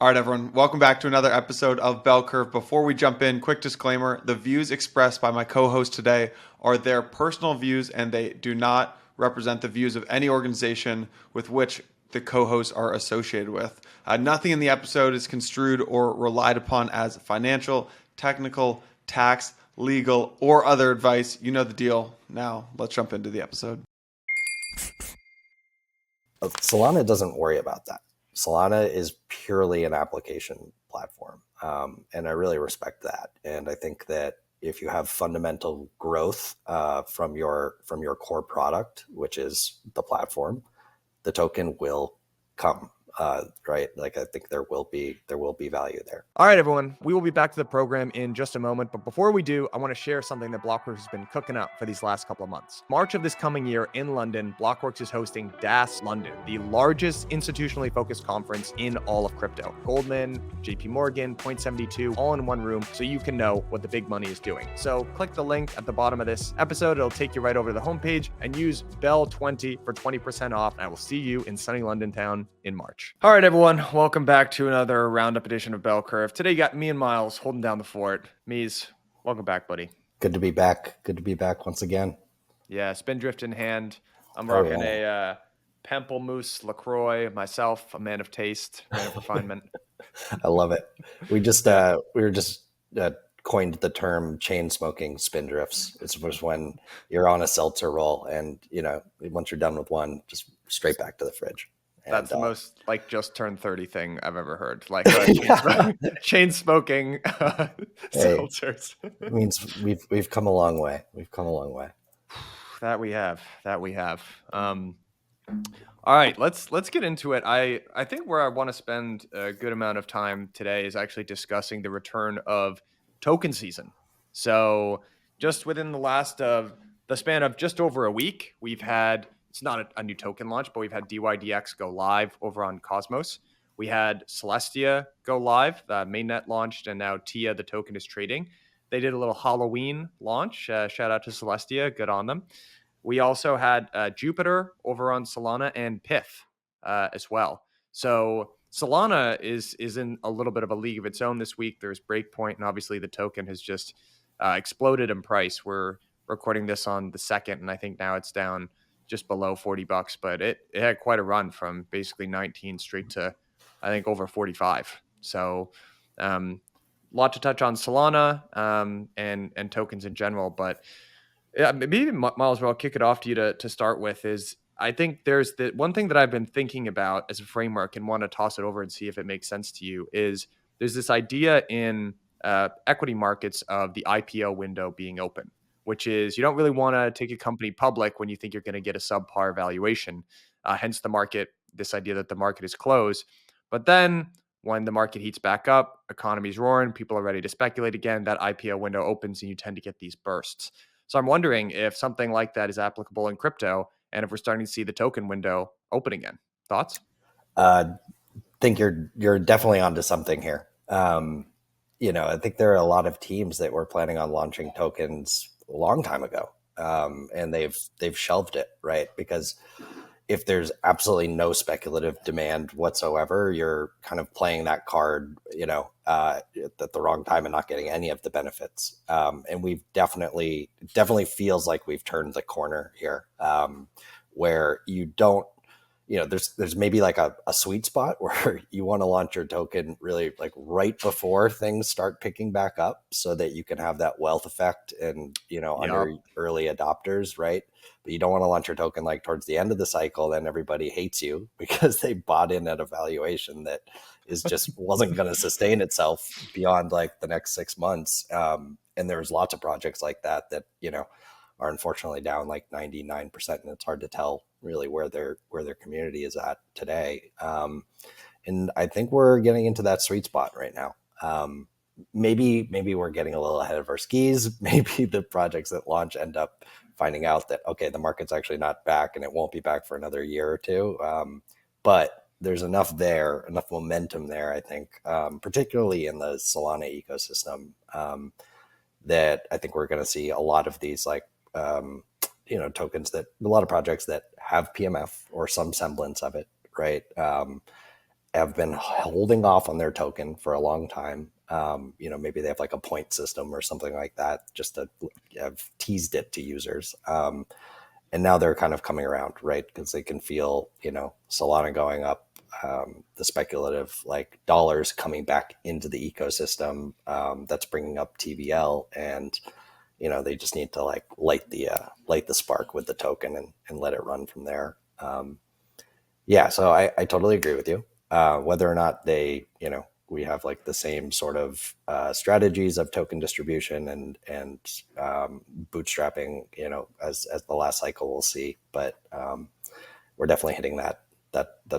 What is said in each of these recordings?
All right, everyone. Welcome back to another episode of Bell Curve. Before we jump in, quick disclaimer. The views expressed by my co-host today are their personal views and they do not represent the views of any organization with which the co-hosts are associated with. Nothing in the episode is construed or relied upon as financial, technical, tax, legal, or other advice. You know the deal. Now, let's jump into the episode. Solana doesn't worry about that. Solana is purely an application platform, and I really respect that. And I think that if you have fundamental growth from your core product, which is the platform, the token will come. Right? Like I think there will be value there. All right, everyone. We will be back to the program in just a moment. But before we do, I want to share something that Blockworks has been cooking up for these last couple of months. March of this coming year in London, Blockworks is hosting DAS London, the largest institutionally focused conference in all of crypto. Goldman, JP Morgan, Point72, all in one room so you can know what the big money is doing. So click the link at the bottom of this episode. It'll take you right over to the homepage and use BELL20 for 20% off. And I will see you in sunny London town in March. All right, everyone. Welcome back to another Roundup edition of Bell Curve. Today, you got me and Myles holding down the fort. Mies, welcome back, buddy. Good to be back. Good to be back once again. Yeah, Spindrift in hand. I'm rocking a Pamplemousse LaCroix. Myself, a man of taste, man of refinement. I love it. We just coined the term chain smoking spindrifts. It's just when you're on a seltzer roll and, once you're done with one, just straight back to the fridge. That's the most just turned 30 thing I've ever heard. Chain smoking seltzers. It means we've come a long way. That we have. All right, let's get into it. I think where I want to spend a good amount of time today is actually discussing the return of token season. So just within the span of just over a week, we've had, it's not a new token launch, but we've had DYDX go live over on Cosmos. We had Celestia go live, the mainnet launched, and now TIA, the token, is trading. They did a little Halloween launch. Shout out to Celestia, good on them. We also had Jupiter over on Solana and Pith as well. So Solana is in a little bit of a league of its own this week. There's Breakpoint, and obviously the token has just exploded in price. We're recording this on the 2nd, and I think now it's down just below $40, but it had quite a run from basically 19 straight to, I think, over 45. So a lot to touch on Solana and tokens in general. But yeah, maybe Myles, I'll kick it off to you to start with is, I think there's the one thing that I've been thinking about as a framework and want to toss it over and see if it makes sense to you is there's this idea in equity markets of the IPO window being open, which is you don't really want to take a company public when you think you're going to get a subpar valuation. Hence this idea that the market is closed. But then when the market heats back up, economy's roaring, people are ready to speculate again, that IPO window opens and you tend to get these bursts. So I'm wondering if something like that is applicable in crypto and if we're starting to see the token window open again. Thoughts? Think you're definitely onto something here. I think there are a lot of teams that were planning on launching tokens a long time ago, and they've shelved it, right? Because if there's absolutely no speculative demand whatsoever, you're kind of playing that card, at the wrong time and not getting any of the benefits. And we've definitely feels like we've turned the corner here, where you don't, there's maybe like a sweet spot where you want to launch your token really like right before things start picking back up so that you can have that wealth effect and, under early adopters, right? But you don't want to launch your token like towards the end of the cycle, then everybody hates you because they bought in at a valuation that is just wasn't going to sustain itself beyond like the next 6 months. And there's lots of projects like that, are unfortunately down like 99%, and it's hard to tell really where their community is at today. And I think we're getting into that sweet spot right now. Maybe we're getting a little ahead of our skis. Maybe the projects that launch end up finding out that, okay, the market's actually not back and it won't be back for another year or two. But there's enough momentum there, I think, particularly in the Solana ecosystem, that I think we're going to see a lot of these tokens a lot of projects that have PMF or some semblance of it, right? have been holding off on their token for a long time. Maybe they have like a point system or something like that, just to have teased it to users. And now they're kind of coming around, right? Because they can feel, Solana going up, the speculative like dollars coming back into the ecosystem, that's bringing up TVL, and they just need to like light the spark with the token and let it run from there. So I totally agree with you. Whether or not we have like the same sort of strategies of token distribution and bootstrapping, as the last cycle, we'll see. But we're definitely hitting that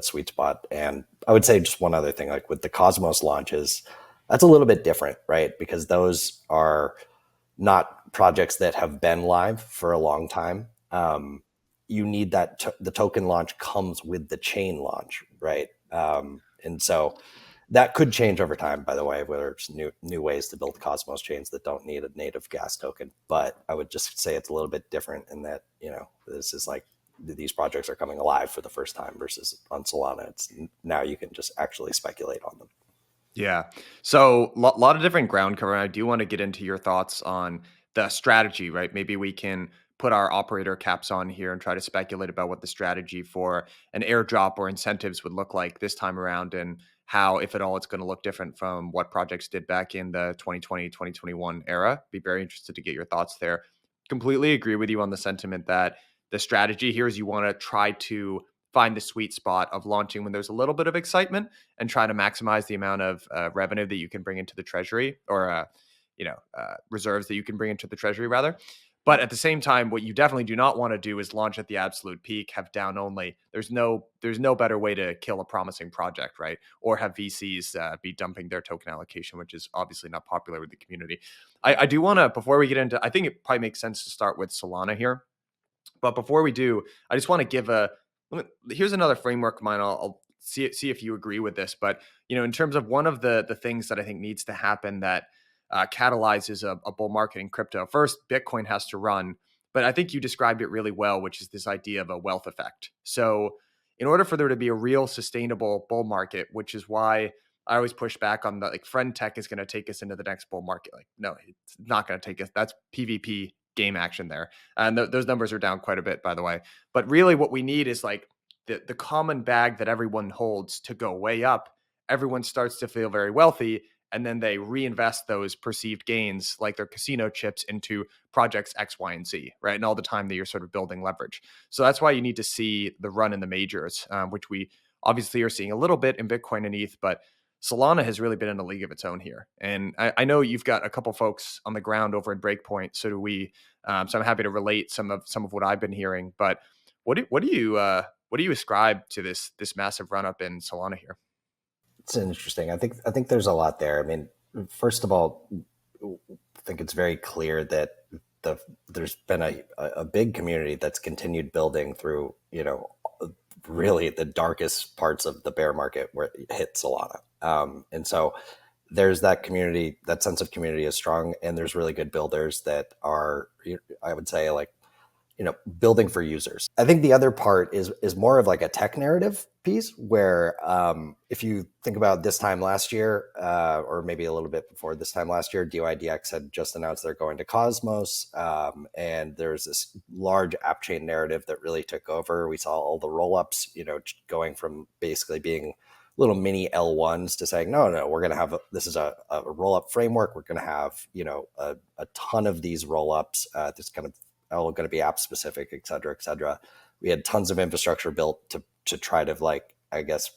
sweet spot. And I would say just one other thing, like with the Cosmos launches, that's a little bit different, right? Because those are not projects that have been live for a long time. You need that the token launch comes with the chain launch, right? And so that could change over time, by the way, whether it's new ways to build Cosmos chains that don't need a native gas token. But I would just say it's a little bit different in that, this is like these projects are coming alive for the first time versus on Solana. It's now you can just actually speculate on them. Yeah. So a lot of different ground cover. I do want to get into your thoughts on the strategy, right? Maybe we can put our operator caps on here and try to speculate about what the strategy for an airdrop or incentives would look like this time around, and how, if at all, it's going to look different from what projects did back in the 2020, 2021 era. Be very interested to get your thoughts there. Completely agree with you on the sentiment that the strategy here is you want to try to find the sweet spot of launching when there's a little bit of excitement and try to maximize the amount of revenue that you can bring into the treasury, or reserves that you can bring into the treasury rather. But at the same time, what you definitely do not want to do is launch at the absolute peak, have down only. There's no better way to kill a promising project, right? Or have VCs be dumping their token allocation, which is obviously not popular with the community. I do want to, before we get into, I think it probably makes sense to start with Solana here. But before we do, I just want to give here's another framework of mine. I'll see if you agree with this. But in terms of one of the things that I think needs to happen that catalyzes a bull market in crypto, first, Bitcoin has to run. But I think you described it really well, which is this idea of a wealth effect. So in order for there to be a real sustainable bull market, which is why I always push back on the like friend tech is going to take us into the next bull market. Like, no, it's not going to take us. That's PvP game action there. And those numbers are down quite a bit, by the way. But really what we need is like the common bag that everyone holds to go way up. Everyone starts to feel very wealthy, and then they reinvest those perceived gains, like their casino chips, into projects X, Y, and Z, right? And all the time that you're sort of building leverage. So that's why you need to see the run in the majors, which we obviously are seeing a little bit in Bitcoin and ETH, but Solana has really been in a league of its own here. And I know you've got a couple folks on the ground over at Breakpoint. So do we. So I'm happy to relate some of what I've been hearing. But what do you ascribe to this massive run up in Solana here? It's interesting. I think there's a lot there. I mean, first of all, I think it's very clear that there's been a big community that's continued building through, really the darkest parts of the bear market where it hit Solana. And so there's that community, that sense of community is strong, and there's really good builders that are, I would say, like, building for users. I think the other part is more of like a tech narrative piece where if you think about this time last year, or maybe a little bit before this time last year, DYDX had just announced they're going to Cosmos, and there's this large app chain narrative that really took over. We saw all the rollups, going from basically being little mini L1s to saying, no, we're going to have, this is a rollup framework. We're going to have, a ton of these rollups. This kind of all going to be app specific, et cetera, et cetera. We had tons of infrastructure built to try to, like, I guess,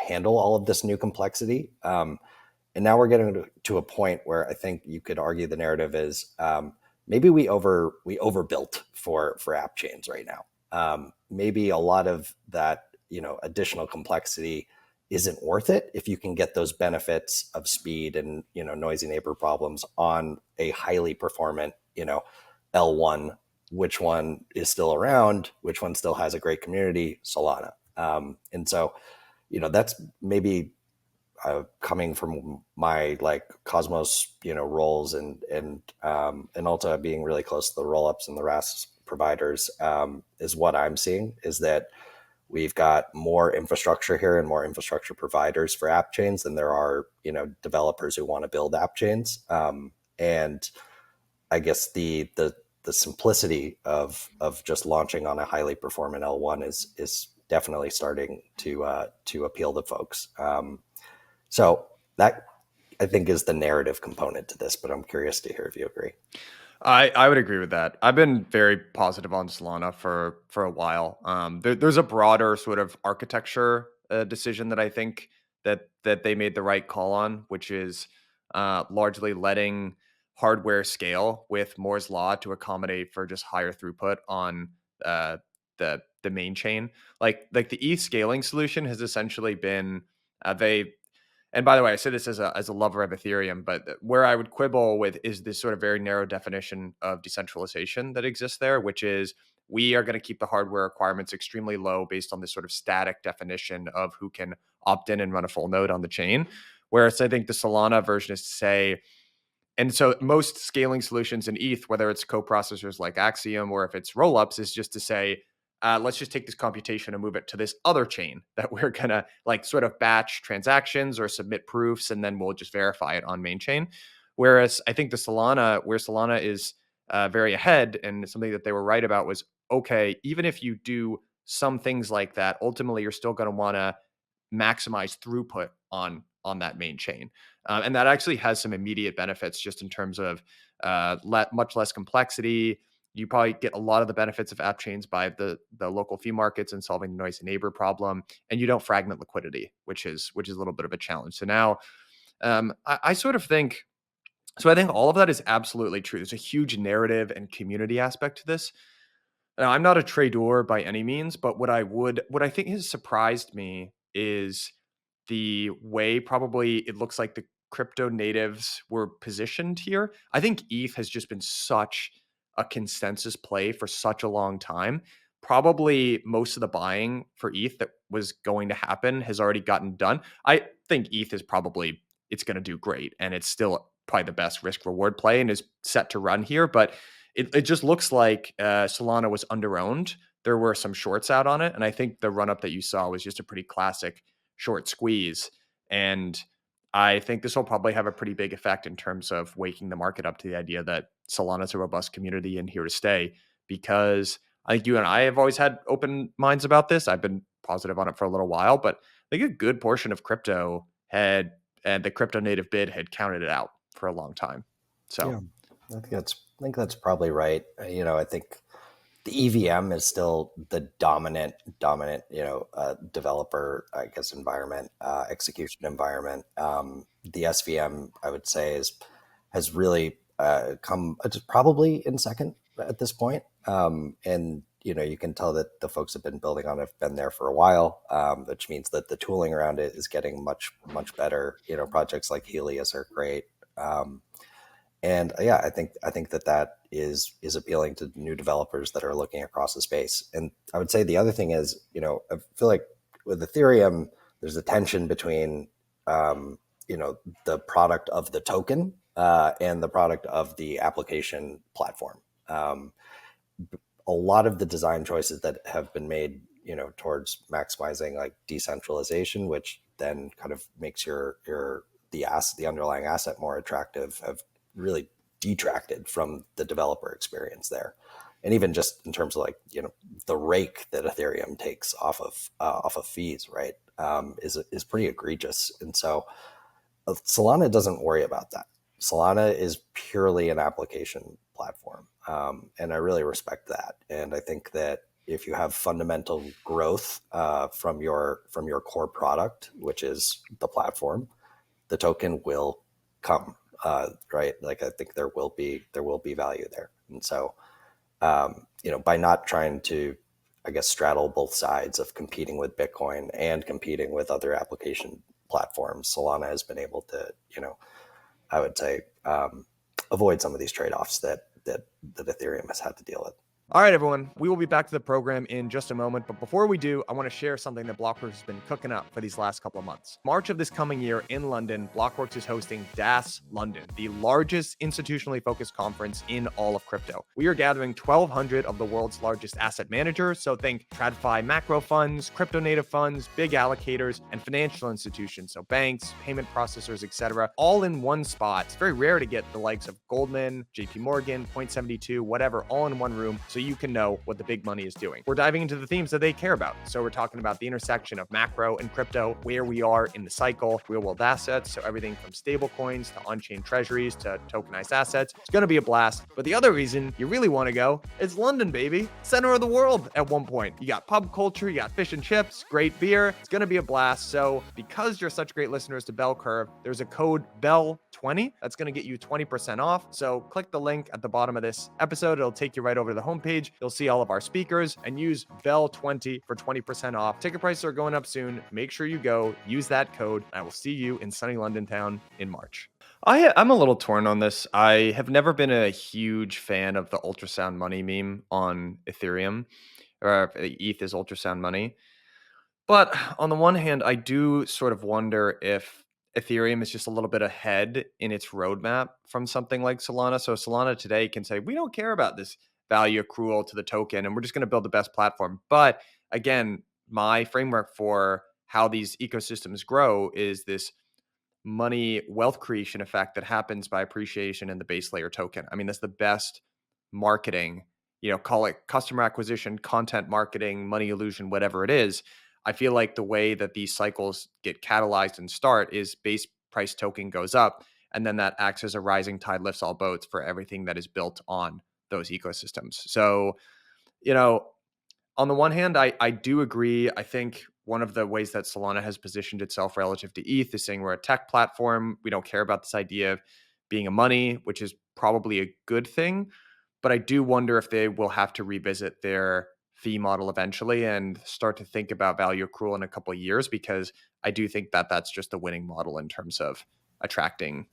handle all of this new complexity. And now we're getting to a point where I think you could argue the narrative is maybe we overbuilt for app chains right now. Maybe a lot of that, additional complexity isn't worth it if you can get those benefits of speed and, noisy neighbor problems on a highly performant, L1, which one is still around, which one still has a great community, Solana. And so, that's maybe coming from my like Cosmos, roles and also being really close to the rollups and the RAS providers, is what I'm seeing is that We've got more infrastructure here and more infrastructure providers for app chains than there are, developers who want to build app chains. And I guess the simplicity of just launching on a highly performant L1 is definitely starting to appeal to folks. So that, I think, is the narrative component to this, but I'm curious to hear if you agree. I would agree with that. I've been very positive on Solana for a while. There's a broader sort of architecture decision that I think that they made the right call on, which is largely letting hardware scale with Moore's law to accommodate for just higher throughput on uh, the main chain. Like the ETH scaling solution has essentially been they. And by the way, I say this as a lover of Ethereum, but where I would quibble with is this sort of very narrow definition of decentralization that exists there, which is we are going to keep the hardware requirements extremely low based on this sort of static definition of who can opt in and run a full node on the chain. Whereas I think the Solana version is to say, and so most scaling solutions in ETH, whether it's co-processors like Axiom or if it's rollups, is just to say, let's just take this computation and move it to this other chain that we're gonna like sort of batch transactions or submit proofs, and then we'll just verify it on main chain. Whereas I think where Solana is very ahead, and something that they were right about was, okay, even if you do some things like that, ultimately you're still going to want to maximize throughput on that main chain. And that actually has some immediate benefits just in terms of much less complexity. You probably get a lot of the benefits of app chains by the local fee markets and solving the noisy neighbor problem, and you don't fragment liquidity, which is a little bit of a challenge. So now I sort of think, so I think all of that is absolutely true. There's a huge narrative and community aspect to this. Now, I'm not a trader by any means, but what I think has surprised me is the way probably it looks like the crypto natives were positioned here. I think ETH has just been such a consensus play for such a long time. Probably most of the buying for ETH that was going to happen has already gotten done. I think ETH is probably, it's going to do great, and it's still probably the best risk reward play and is set to run here. But it just looks like Solana was underowned. There were some shorts out on it, and I think the run up that you saw was just a pretty classic short squeeze. And I think this will probably have a pretty big effect in terms of waking the market up to the idea that Solana is a robust community and here to stay. Because I think you and I have always had open minds about this. I've been positive on it for a little while, but I think a good portion of crypto had, and the crypto native bid had counted it out for a long time. So yeah, I think that's probably right. I think the EVM is still the dominant, developer, I guess, environment, execution environment. The SVM, I would say, has really come probably in second at this point. And you can tell that the folks have been building on it, have been there for a while, which means that the tooling around it is getting much, much better. Projects like Helios are great. And yeah, I think that is appealing to new developers that are looking across the space. And I would say the other thing is, I feel like with Ethereum, there's a tension between, the product of the token and the product of the application platform. A lot of the design choices that have been made, towards maximizing like decentralization, which then kind of makes the underlying asset more attractive, have really detracted from the developer experience there. And even just in terms of like, the rake that Ethereum takes off of fees, right, is pretty egregious. And so Solana doesn't worry about that. Solana is purely an application platform. And I really respect that. And I think that if you have fundamental growth from your core product, which is the platform, the token will come. Right. Like I think there will be value there. And so, by not trying to, I guess, straddle both sides of competing with Bitcoin and competing with other application platforms, Solana has been able to, I would say, avoid some of these trade-offs that Ethereum has had to deal with. All right, everyone, we will be back to the program in just a moment. But before we do, I want to share something that Blockworks has been cooking up for these last couple of months. March of this coming year in London, Blockworks is hosting DAS London, the largest institutionally focused conference in all of crypto. We are gathering 1,200 of the world's largest asset managers. So think TradFi macro funds, crypto native funds, big allocators, and financial institutions. So banks, payment processors, etc., all in one spot. It's very rare to get the likes of Goldman, JP Morgan, Point72, whatever, all in one room. So you can know what the big money is doing. We're diving into the themes that they care about. So we're talking about the intersection of macro and crypto, where we are in the cycle, real world assets. So everything from stable coins to on-chain treasuries to tokenized assets. It's going to be a blast. But the other reason you really want to go is London, baby. Center of the world at one point. You got pub culture, you got fish and chips, great beer. It's going to be a blast. So because you're such great listeners to Bell Curve, there's a code BELL20 that's going to get you 20% off. So click the link at the bottom of this episode. It'll take you right over to the homepage. You'll see all of our speakers and use BELL20 for 20% off. Ticket prices are going up soon. Make sure you go, use that code. I will see you in sunny London town in March. I'm a little torn on this. I have never been a huge fan of the ultrasound money meme on Ethereum, or ETH is ultrasound money. But on the one hand, I do sort of wonder if Ethereum is just a little bit ahead in its roadmap from something like Solana. So Solana today can say, we don't care about this value accrual to the token, and we're just going to build the best platform. But again, my framework for how these ecosystems grow is this money wealth creation effect that happens by appreciation in the base layer token. I mean, that's the best marketing, call it customer acquisition, content marketing, money illusion, whatever it is. I feel like the way that these cycles get catalyzed and start is base price token goes up, and then that acts as a rising tide lifts all boats for everything that is built on those ecosystems. So, on the one hand, I do agree. I think one of the ways that Solana has positioned itself relative to ETH is saying we're a tech platform. We don't care about this idea of being a money, which is probably a good thing. But I do wonder if they will have to revisit their fee model eventually and start to think about value accrual in a couple of years, because I do think that that's just the winning model in terms of attracting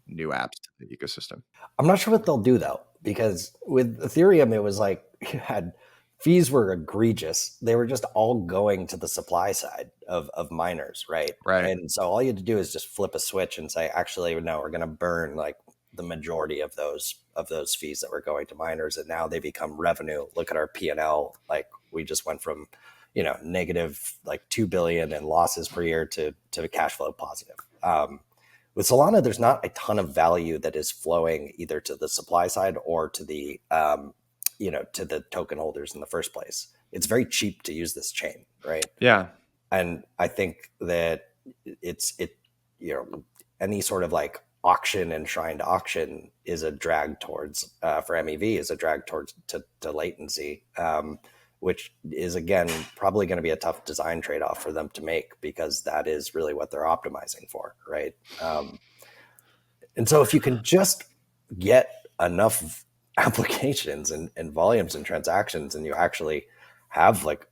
new apps to the ecosystem. I'm not sure what they'll do though, because with Ethereum, it was like you had fees were egregious. They were just all going to the supply side of miners, right? Right. And so all you had to do is just flip a switch and say, actually, no, we're going to burn like the majority of those fees that were going to miners, and now they become revenue. Look at our P&L. Like we just went from, negative like 2 billion in losses per year to cash flow positive. With Solana, there's not a ton of value that is flowing either to the supply side or to the to the token holders in the first place. It's very cheap to use this chain, right? Yeah. And I think that any sort of like auction and shrine to auction is a drag towards for MEV is a drag towards to latency, which is again probably going to be a tough design trade-off for them to make, because that is really what they're optimizing for, right? And so if you can just get enough applications and volumes and transactions, and you actually have like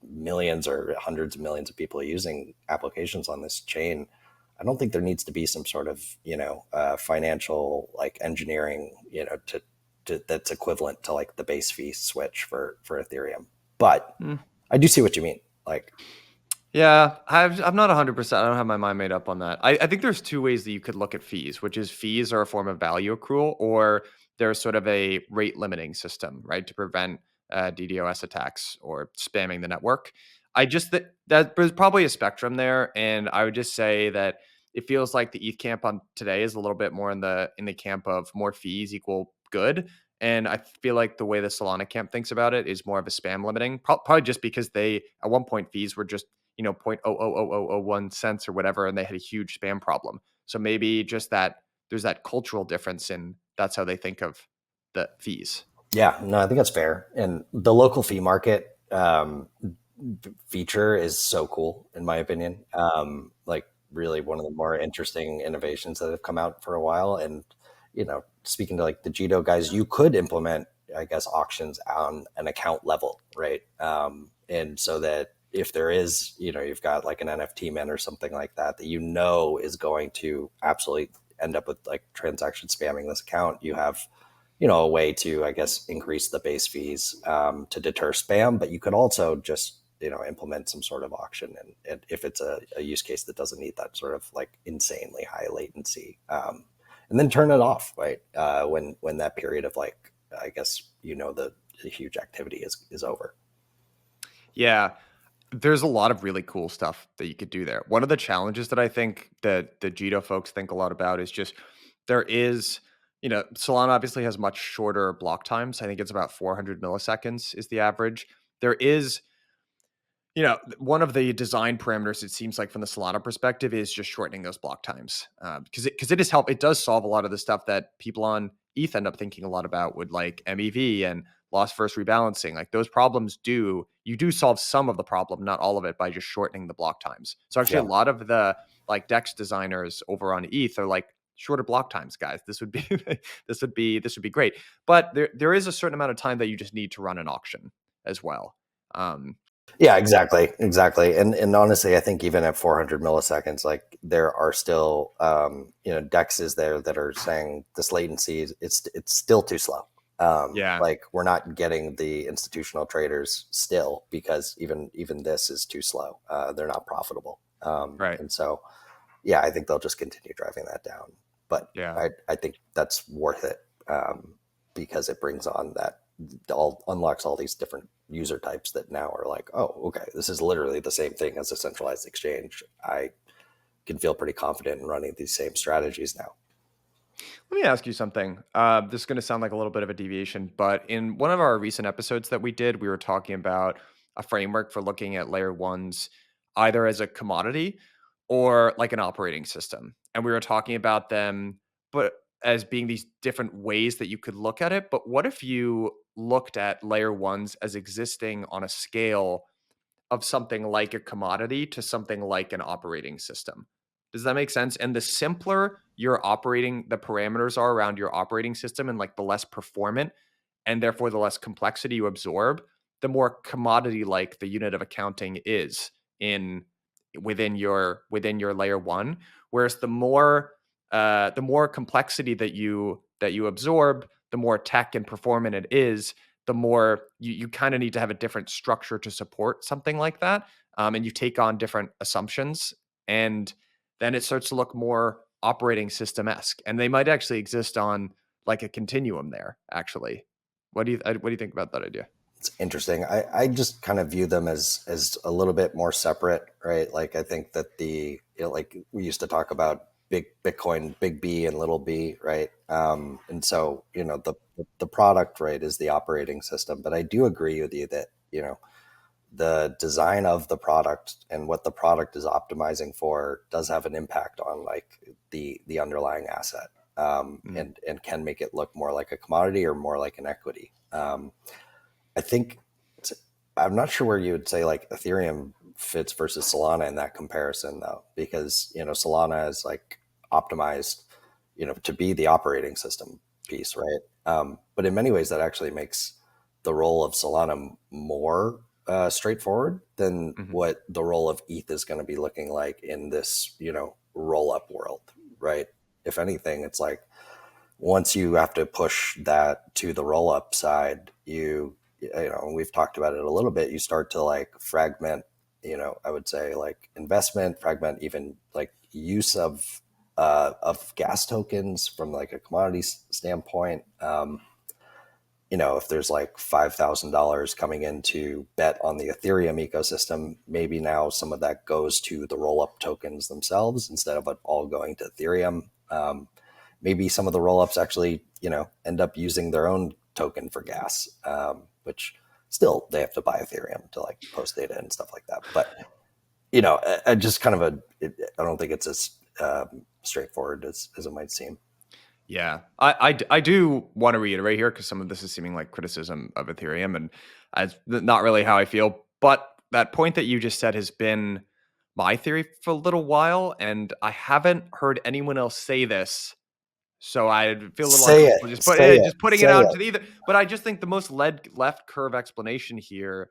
millions or hundreds of millions of people using applications on this chain, I don't think there needs to be some sort of financial like engineering to that's equivalent to like the base fee switch for Ethereum. But I do see what you mean. Like, yeah, I'm not 100%. I don't have my mind made up on that. I think there's two ways that you could look at fees, which is fees are a form of value accrual, or there's sort of a rate limiting system, right, to prevent DDoS attacks or spamming the network. I just that there's probably a spectrum there, and I would just say that it feels like the ETH camp on today is a little bit more in the camp of more fees equal good. And I feel like the way the Solana camp thinks about it is more of a spam limiting, probably just because they at one point fees were just 0.00001 cents or whatever, and they had a huge spam problem. So maybe just that there's that cultural difference, and that's how they think of the fees. Yeah, no, I think that's fair. And the local fee market feature is so cool, in my opinion. Like really one of the more interesting innovations that have come out for a while. And, speaking to like the Jito guys, you could implement, I guess, auctions on an account level, right? And so that if there is, you've got like an NFT mint or something like that is going to absolutely end up with like transaction spamming this account, you have, a way to, I guess, increase the base fees to deter spam. But you could also just, implement some sort of auction, and if it's a use case that doesn't need that sort of like insanely high latency, and then turn it off, right? When that period of like, I guess, the huge activity is over. Yeah. There's a lot of really cool stuff that you could do there. One of the challenges that I think that the Jito folks think a lot about is just there is, Solana obviously has much shorter block times. I think it's about 400 milliseconds is the average. There is, one of the design parameters, it seems like from the Solana perspective, is just shortening those block times, because it does solve a lot of the stuff that people on ETH end up thinking a lot about with like MEV and loss versus rebalancing. Like those problems you do solve some of the problem, not all of it, by just shortening the block times. So actually, Yeah. a lot of the like DEX designers over on ETH are like, shorter block times, guys. This would be this would be great. But there is a certain amount of time that you just need to run an auction as well. Yeah, exactly. And honestly, I think even at 400 milliseconds, like there are still, dexes there that are saying this latency, it's still too slow. Yeah. Like we're not getting the institutional traders still, because even this is too slow. They're not profitable. Right. And so, yeah, I think they'll just continue driving that down. But Yeah. I think that's worth it, because it brings on that, unlocks all these different user types that now are like, oh, okay, this is literally the same thing as a centralized exchange. I can feel pretty confident in running these same strategies now. Let me ask you something. This is going to sound like a little bit of a deviation, but in one of our recent episodes that we did, we were talking about a framework for looking at layer ones either as a commodity or like an operating system. And we were talking about them, but as being these different ways that you could look at it. But what if you looked at layer ones as existing on a scale of something like a commodity to something like an operating system? Does that make sense? And the simpler the parameters are around your operating system, and like the less performant and therefore the less complexity you absorb, the more commodity like the unit of accounting is within your layer one. Whereas the more complexity that you absorb, the more tech and performant it is, the more you kind of need to have a different structure to support something like that. And you take on different assumptions, and then it starts to look more operating system-esque. And they might actually exist on like a continuum there, actually. What do you think about that idea? It's interesting. I just kind of view them as a little bit more separate, right? Like I think that like we used to talk about big Bitcoin, big B and little b, right? And so, the product, right, is the operating system. But I do agree with you that, the design of the product and what the product is optimizing for does have an impact on like the underlying asset, and can make it look more like a commodity or more like an equity. I think I'm not sure where you would say like Ethereum fits versus Solana in that comparison, though, because Solana is like optimized, to be the operating system piece, right? But in many ways, that actually makes the role of Solana more straightforward than what the role of ETH is going to be looking like in this, roll up world, right? If anything, it's like once you have to push that to the roll up side, we've talked about it a little bit, you start to like fragment, I would say like investment, fragment even like use of gas tokens from like a commodity standpoint. If there's like $5,000 coming in to bet on the Ethereum ecosystem, maybe now some of that goes to the roll up tokens themselves instead of it all going to Ethereum. Maybe some of the roll-ups actually, end up using their own token for gas, which still they have to buy Ethereum to like post data and stuff like that. But, I just kind of I don't think it's as straightforward as it might seem. Yeah, I do want to reiterate here, because some of this is seeming like criticism of Ethereum, and it's not really how I feel. But that point that you just said has been my theory for a little while, and I haven't heard anyone else say this. So I feel a little Say uncomfortable it. just putting it Say out it. to the either. But I just think the most left curve explanation here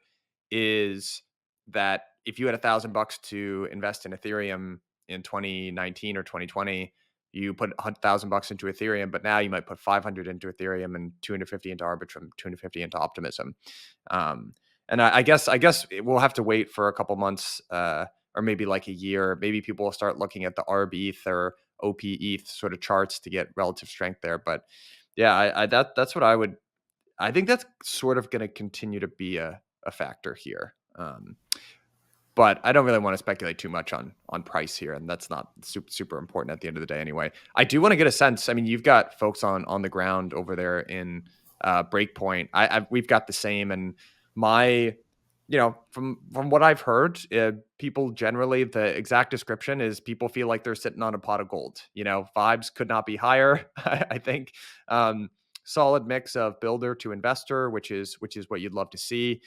is that if you had $1,000 to invest in Ethereum in 2019 or 2020, you put $1,000 into Ethereum, but now you might put 500 into Ethereum and 250 into Arbitrum, 250 into Optimism. And I guess we'll have to wait for a couple months, or maybe like a year. Maybe people will start looking at the ARB ETH or OP ETH sort of charts to get relative strength there. But yeah, that's what I think that's sort of going to continue to be a factor here. But I don't really want to speculate too much on price here, and that's not super important at the end of the day anyway. I do want to get a sense. I mean, you've got folks on the ground over there in Breakpoint. We've got the same, and my, from what I've heard, people generally, the exact description is people feel like they're sitting on a pot of gold. Vibes could not be higher. I think solid mix of builder to investor, which is what you'd love to see.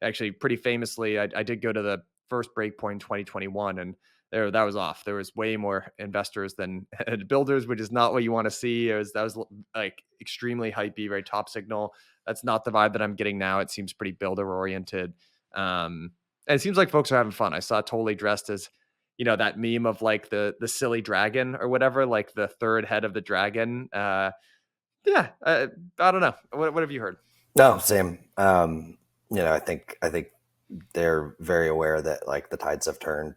Actually, pretty famously, I did go to the first Breakpoint 2021, and that was off. There was way more investors than builders, which is not what you want to see. That was like extremely hypey, very top signal. That's not the vibe that I'm getting now. It seems pretty builder oriented. And it seems like folks are having fun. I saw totally dressed as, that meme of like the silly dragon or whatever, like the third head of the dragon. I don't know. What have you heard? No, same. I think they're very aware that like the tides have turned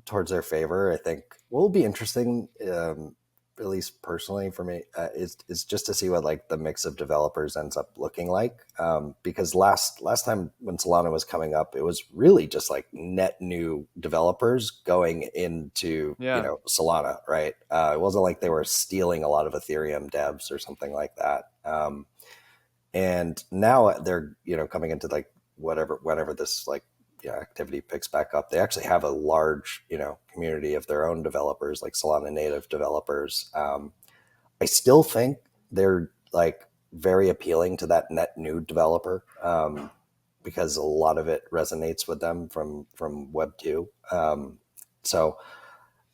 towards their favor. I think what will be interesting, at least personally for me, is just to see what like the mix of developers ends up looking like. Because last time when Solana was coming up, it was really just like net new developers going into Solana, right? It wasn't like they were stealing a lot of Ethereum devs or something like that. And now they're coming into like whenever this like activity picks back up, they actually have a large community of their own developers, like Solana native developers. I still think they're like very appealing to that net new developer, because a lot of it resonates with them from Web 2. So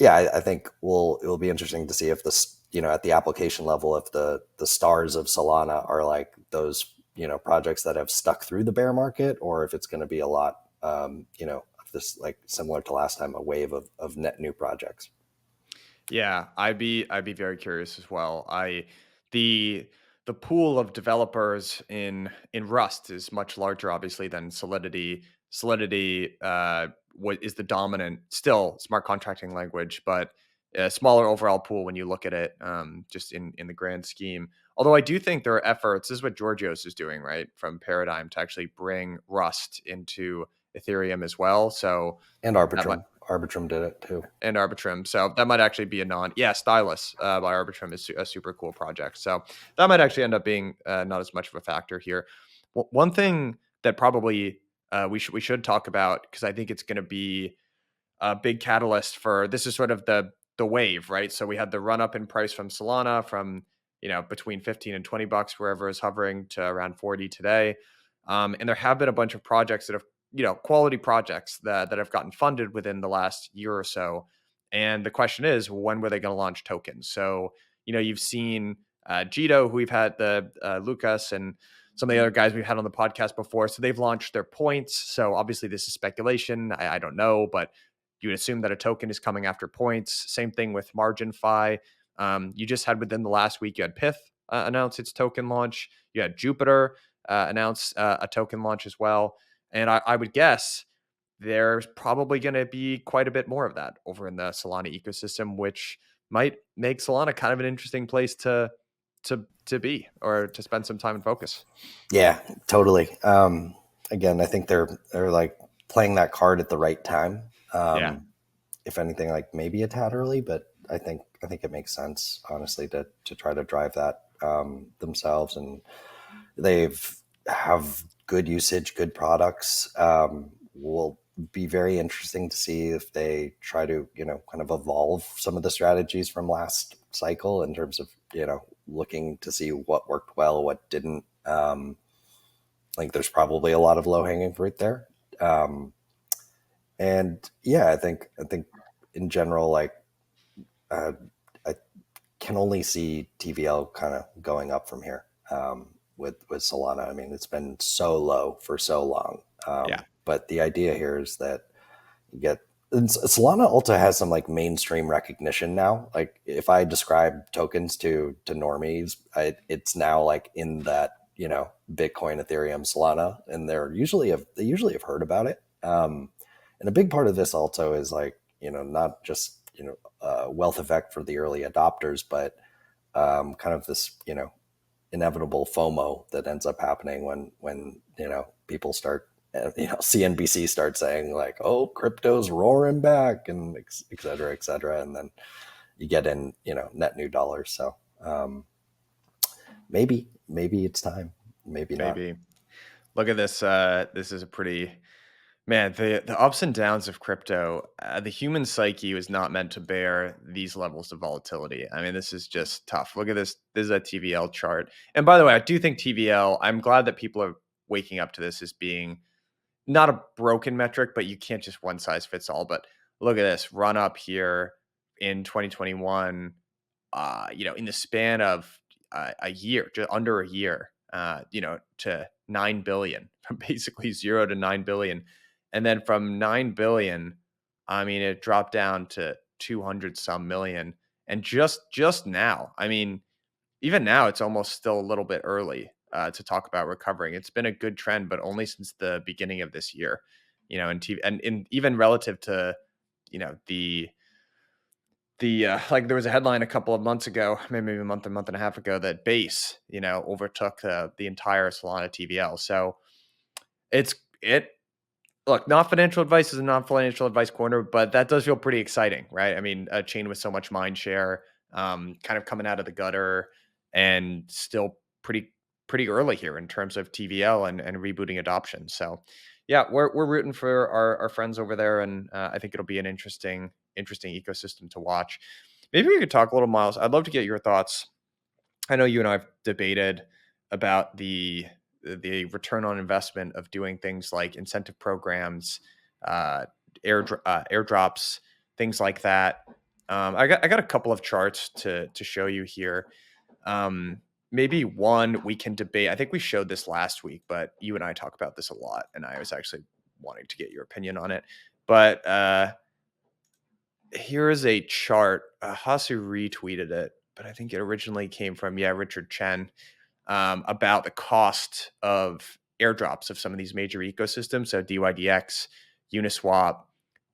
yeah, I think it will be interesting to see if this, at the application level, if the stars of Solana are like those projects that have stuck through the bear market, or if it's going to be a lot of this, like similar to last time, a wave of net new projects. Yeah, I'd be very curious as well. The pool of developers in Rust is much larger, obviously, than Solidity. Solidity what is the dominant still smart contracting language, but a smaller overall pool when you look at it, just in the grand scheme. Although I do think there are efforts, this is what Georgios is doing, right, from Paradigm, to actually bring Rust into Ethereum as well. So and Arbitrum did it too. And Arbitrum. So that might actually be Stylus by Arbitrum is a super cool project. So that might actually end up being not as much of a factor here. One thing that probably we should talk about, because I think it's going to be a big catalyst for, this is sort of the wave, right? So we had the run up in price from Solana from, between 15 and $20, wherever is hovering, to around 40 today. And there have been a bunch of projects that have, quality projects that have gotten funded within the last year or so. And the question is, when were they going to launch tokens? So, you've seen Jito, who we've had, the Lucas, and some of the other guys we've had on the podcast before. So they've launched their points. So obviously this is speculation. I don't know, but you would assume that a token is coming after points. Same thing with MarginFi. You just had, within the last week, you had Pith announce its token launch. You had Jupiter announce a token launch as well. And I would guess there's probably going to be quite a bit more of that over in the Solana ecosystem, which might make Solana kind of an interesting place to be, or to spend some time and focus. Yeah, totally. Again, I think they're like playing that card at the right time. If anything, like maybe a tad early, but I think it makes sense, honestly, to try to drive that themselves. And have good usage, good products. Will be very interesting to see if they try to, kind of evolve some of the strategies from last cycle in terms of, looking to see what worked well, what didn't. Like there's probably a lot of low hanging fruit there. And yeah, I think in general, like, I can only see TVL kind of going up from here. With Solana. I mean, it's been so low for so long. But the idea here is that you get And Solana also has some like mainstream recognition now. Like if I describe tokens to normies, it's now like in that, you know, Bitcoin, Ethereum, Solana, and they usually have heard about it. And a big part of this also is like, you know, not just, you know, wealth effect for the early adopters, but kind of this, you know, inevitable FOMO that ends up happening when you know, people start, you know, CNBC starts saying like, oh, crypto's roaring back, and et cetera, et cetera. And then you get in, you know, net new dollars. So maybe it's time, maybe not. Maybe. Look at this. This is a pretty, man, the ups and downs of crypto. The human psyche was not meant to bear these levels of volatility. I mean, this is just tough. Look at this. This is a TVL chart. And by the way, I do think TVL, I'm glad that people are waking up to this as being not a broken metric, but you can't just one size fits all. But look at this run up here in 2021, you know, in the span of a year, just under a year, you know, to 9 billion, from basically 0 to 9 billion. And then from 9 billion, I mean, it dropped down to 200 some million. And just now, I mean, even now, it's almost still a little bit early to talk about recovering. It's been a good trend, but only since the beginning of this year, you know, and even relative to, you know, the like there was a headline a couple of months ago, maybe a month and a half ago, that Base, you know, overtook the entire Solana TVL. So it look, not financial advice is a non-financial advice corner, but that does feel pretty exciting, right? I mean, a chain with so much mind share, kind of coming out of the gutter, and still pretty early here in terms of TVL and rebooting adoption. So, yeah, we're rooting for our friends over there, and I think it'll be an interesting ecosystem to watch. Maybe we could talk a little, Miles. I'd love to get your thoughts. I know you and I have debated about the return on investment of doing things like incentive programs, airdrops, things like that. I got a couple of charts to show you here. Maybe one we can debate. I think we showed this last week, but you and I talk about this a lot, and I was actually wanting to get your opinion on it. But here is a chart. Hasu retweeted it, but I think it originally came from Richard Chen, about the cost of airdrops of some of these major ecosystems. So DYDX, Uniswap,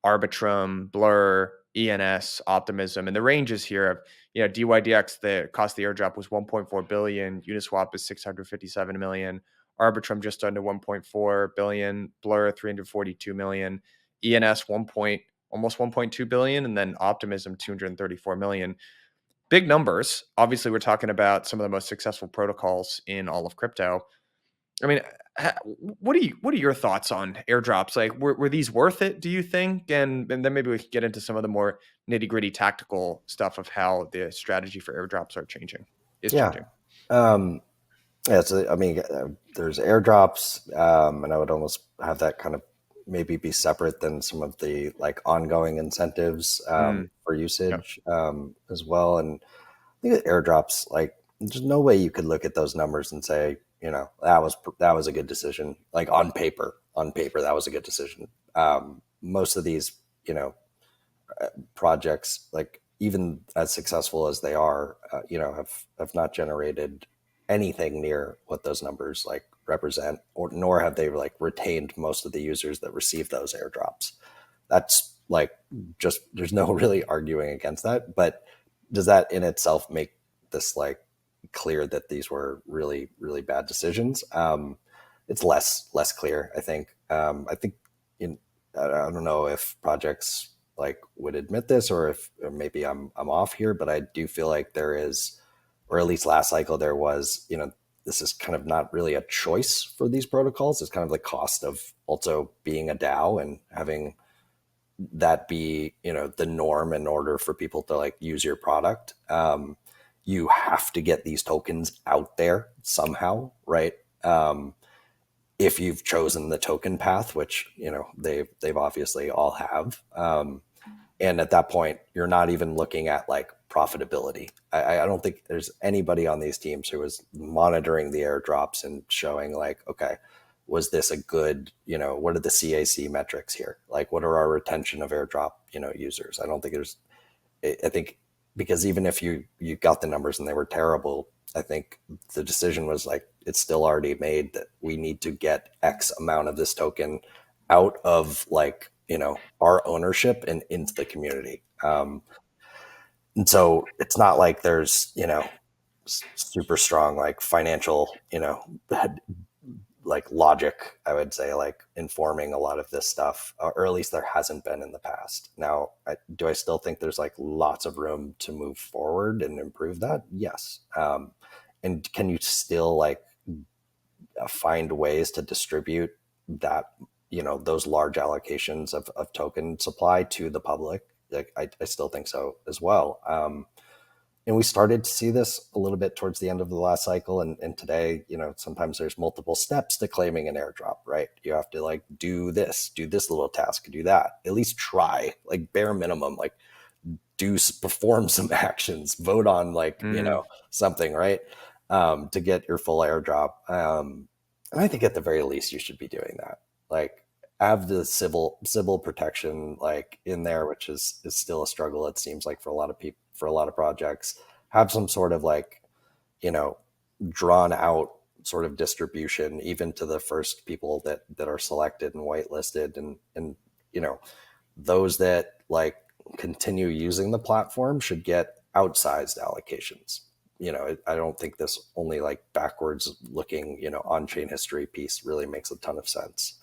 Arbitrum, Blur, ENS, Optimism, and the ranges here of, you know, DYDX, the cost of the airdrop was 1.4 billion. Uniswap is 657 million. Arbitrum just under 1.4 billion. Blur 342 million. ENS almost 1.2 billion, and then Optimism 234 million. Big numbers. Obviously, we're talking about some of the most successful protocols in all of crypto. I mean, what are your thoughts on airdrops? Like, were these worth it, do you think? And then maybe we could get into some of the more nitty gritty tactical stuff of how the strategy for airdrops are changing. Changing. Yeah, so I mean, there's airdrops, and I would almost have that kind of maybe be separate than some of the like ongoing incentives for usage as well. And I think that airdrops, like, there's no way you could look at those numbers and say, you know, that was a good decision. Like on paper, that was a good decision. Most of these, you know, projects, like even as successful as they are, you know, have not generated anything near what those numbers like represent, or nor have they like retained most of the users that receive those airdrops. That's like, just, there's no really arguing against that. But does that in itself make this like clear that these were really, really bad decisions? It's less clear, I think. I think I don't know if projects like would admit this, or maybe I'm off here, but I do feel like there is, or at least last cycle there was, you know, this is kind of not really a choice for these protocols. It's kind of the cost of also being a DAO and having that be, you know, the norm in order for people to like use your product. You have to get these tokens out there somehow, right? If you've chosen the token path, which, you know, they've obviously all have. And at that point, you're not even looking at like profitability. I don't think there's anybody on these teams who is monitoring the airdrops and showing like, okay, was this a good, what are the CAC metrics here? Like, what are our retention of airdrop, users? I don't think I think, because even if you got the numbers and they were terrible, I think the decision was like, it's still already made that we need to get X amount of this token out of like, our ownership and into the community. And so it's not like there's, super strong like financial, like logic, I would say, like informing a lot of this stuff, or at least there hasn't been in the past. Now, do I still think there's like lots of room to move forward and improve that? Yes. And can you still like find ways to distribute that, those large allocations of token supply to the public? Like, I still think so as well. And we started to see this a little bit towards the end of the last cycle. And today, sometimes there's multiple steps to claiming an airdrop, right? You have to like do this little task, do that, at least try, like bare minimum, like perform some actions, vote on like, something, right? To get your full airdrop. And I think at the very least, you should be doing that. Like, have the civil protection like in there, which is still a struggle, it seems like, for a lot of people, for a lot of projects. Have some sort of like, drawn out sort of distribution, even to the first people that are selected and whitelisted, and those that like continue using the platform should get outsized allocations. I don't think this only like backwards looking, on-chain history piece really makes a ton of sense.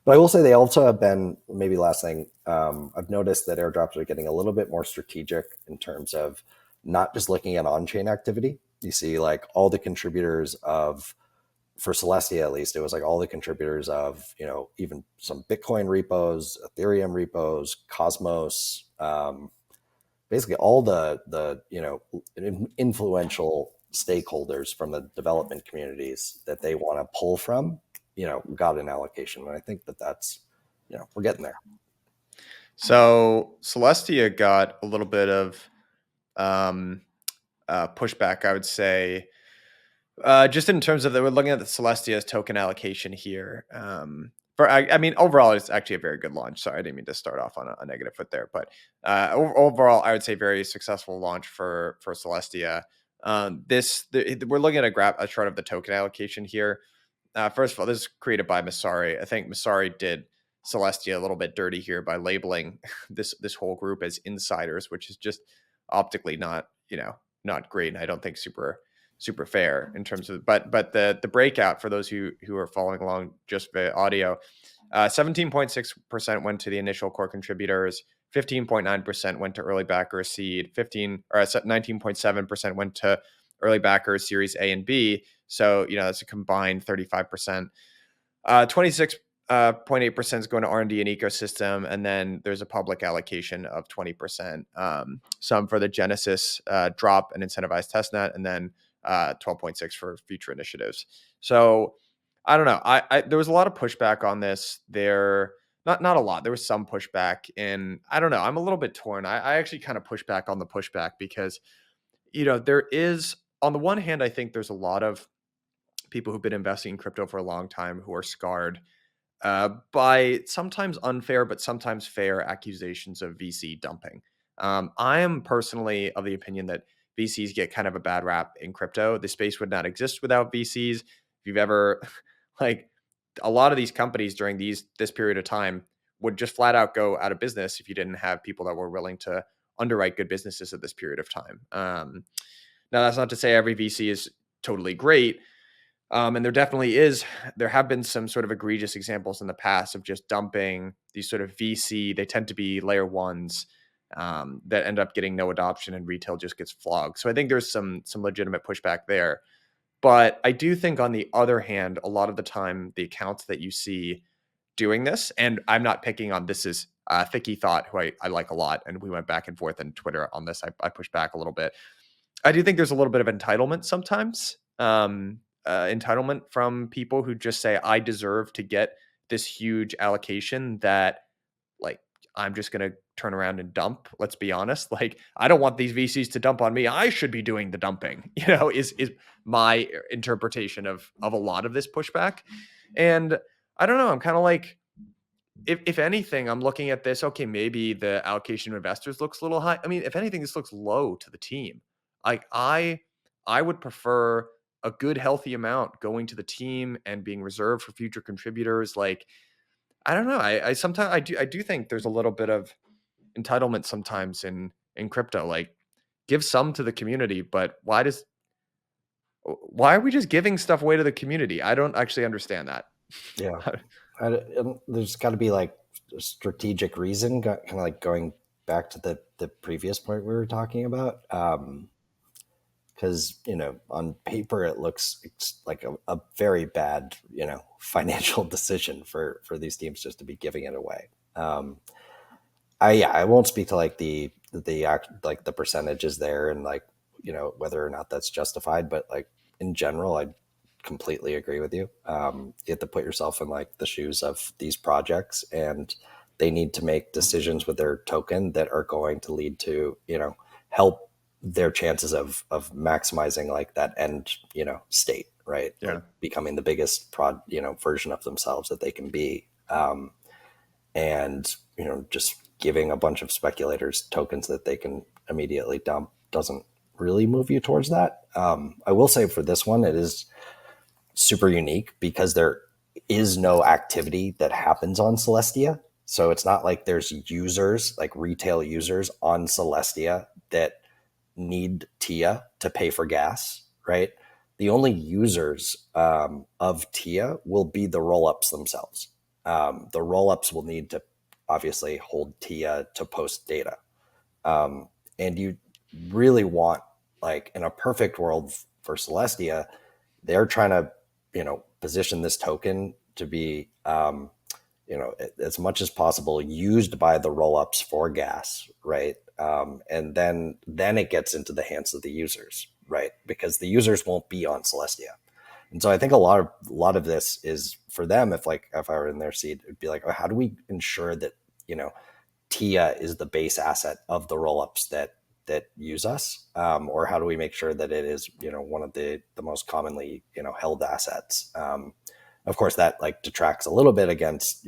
But I will say they also have been, maybe last thing, I've noticed that airdrops are getting a little bit more strategic in terms of not just looking at on-chain activity. You see like all the contributors for Celestia at least, it was like all the contributors of, even some Bitcoin repos, Ethereum repos, Cosmos, basically all the influential stakeholders from the development communities that they want to pull from, got an allocation. And I think that's, we're getting there. So Celestia got a little bit of pushback, I would say, just in terms of we're looking at the Celestia's token allocation here. I mean, overall, it's actually a very good launch. Sorry, I didn't mean to start off on a negative foot there, but overall, I would say very successful launch for Celestia. We're looking at a chart of the token allocation here. First of all, this is created by Masari. I think Masari did Celestia a little bit dirty here by labeling this whole group as insiders, which is just optically not great, and I don't think super fair in terms of. But the breakout for those who are following along just via audio, 17.6% went to the initial core contributors, 15.9% went to early backers seed, 19.7% went to early backers series A and B. So, that's a combined 35%. 26.8% is going to R&D and ecosystem. And then there's a public allocation of 20%, some for the Genesis drop and incentivized testnet, and then 12.6 for future initiatives. So I don't know. There was a lot of pushback on this. Not a lot. There was some pushback, and I don't know. I'm a little bit torn. I actually kind of push back on the pushback because, there is, on the one hand, I think there's a lot of people who've been investing in crypto for a long time who are scarred by sometimes unfair, but sometimes fair accusations of VC dumping. I am personally of the opinion that VCs get kind of a bad rap in crypto. The space would not exist without VCs. If you've ever, like, a lot of these companies during this period of time would just flat out go out of business if you didn't have people that were willing to underwrite good businesses at this period of time. Now, that's not to say every VC is totally great. And there have been some sort of egregious examples in the past of just dumping these sort of VC. They tend to be layer ones that end up getting no adoption, and retail just gets flogged. So I think there's some legitimate pushback there. But I do think, on the other hand, a lot of the time, the accounts that you see doing this, and I'm not picking on, this is Thicky Thought, who I like a lot, and we went back and forth on Twitter on this. I pushed back a little bit. I do think there's a little bit of entitlement sometimes. Entitlement from people who just say, I deserve to get this huge allocation that, like, I'm just going to turn around and dump. Let's be honest. Like, I don't want these VCs to dump on me. I should be doing the dumping, is my interpretation of a lot of this pushback. And I don't know, I'm kind of like, if anything, I'm looking at this, okay, maybe the allocation of investors looks a little high. I mean, if anything, this looks low to the team. Like I would prefer a good healthy amount going to the team and being reserved for future contributors. Like, I don't know. I sometimes I do think there's a little bit of entitlement sometimes in crypto. Like, give some to the community, but why are we just giving stuff away to the community? I don't actually understand that. Yeah. There's got to be like a strategic reason, kind of like going back to the previous point we were talking about. Because, on paper, it looks like a very bad, financial decision for these teams just to be giving it away. I won't speak to like the like the percentages there and like, whether or not that's justified, but like in general, I completely agree with you. You have to put yourself in like the shoes of these projects, and they need to make decisions with their token that are going to lead to, help their chances of maximizing like that end, state, right? Yeah. Like becoming the biggest version of themselves that they can be. And, just giving a bunch of speculators tokens that they can immediately dump doesn't really move you towards that. I will say for this one, it is super unique because there is no activity that happens on Celestia. So it's not like there's users, like retail users on Celestia that need TIA to pay for gas, right? The only users of TIA will be the rollups themselves. The rollups will need to obviously hold TIA to post data. And you really want, like in a perfect world for Celestia, they're trying to, position this token to be, as much as possible used by the rollups for gas, right? And then it gets into the hands of the users, right? Because the users won't be on Celestia. And so I think a lot of this is for them. If I were in their seat, it'd be like, oh, how do we ensure that, TIA is the base asset of the rollups that use us, or how do we make sure that it is, one of the most commonly, held assets? Of course, that like detracts a little bit against,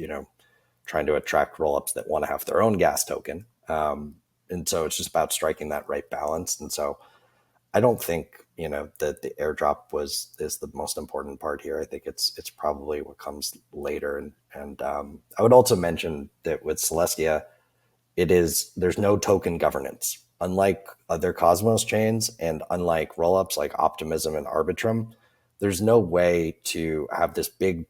trying to attract rollups that want to have their own gas token. And so it's just about striking that right balance. And so I don't think, that the airdrop is the most important part here. I think it's probably what comes later. And I would also mention that with Celestia, there's no token governance. Unlike other Cosmos chains and unlike rollups like Optimism and Arbitrum, there's no way to have this big,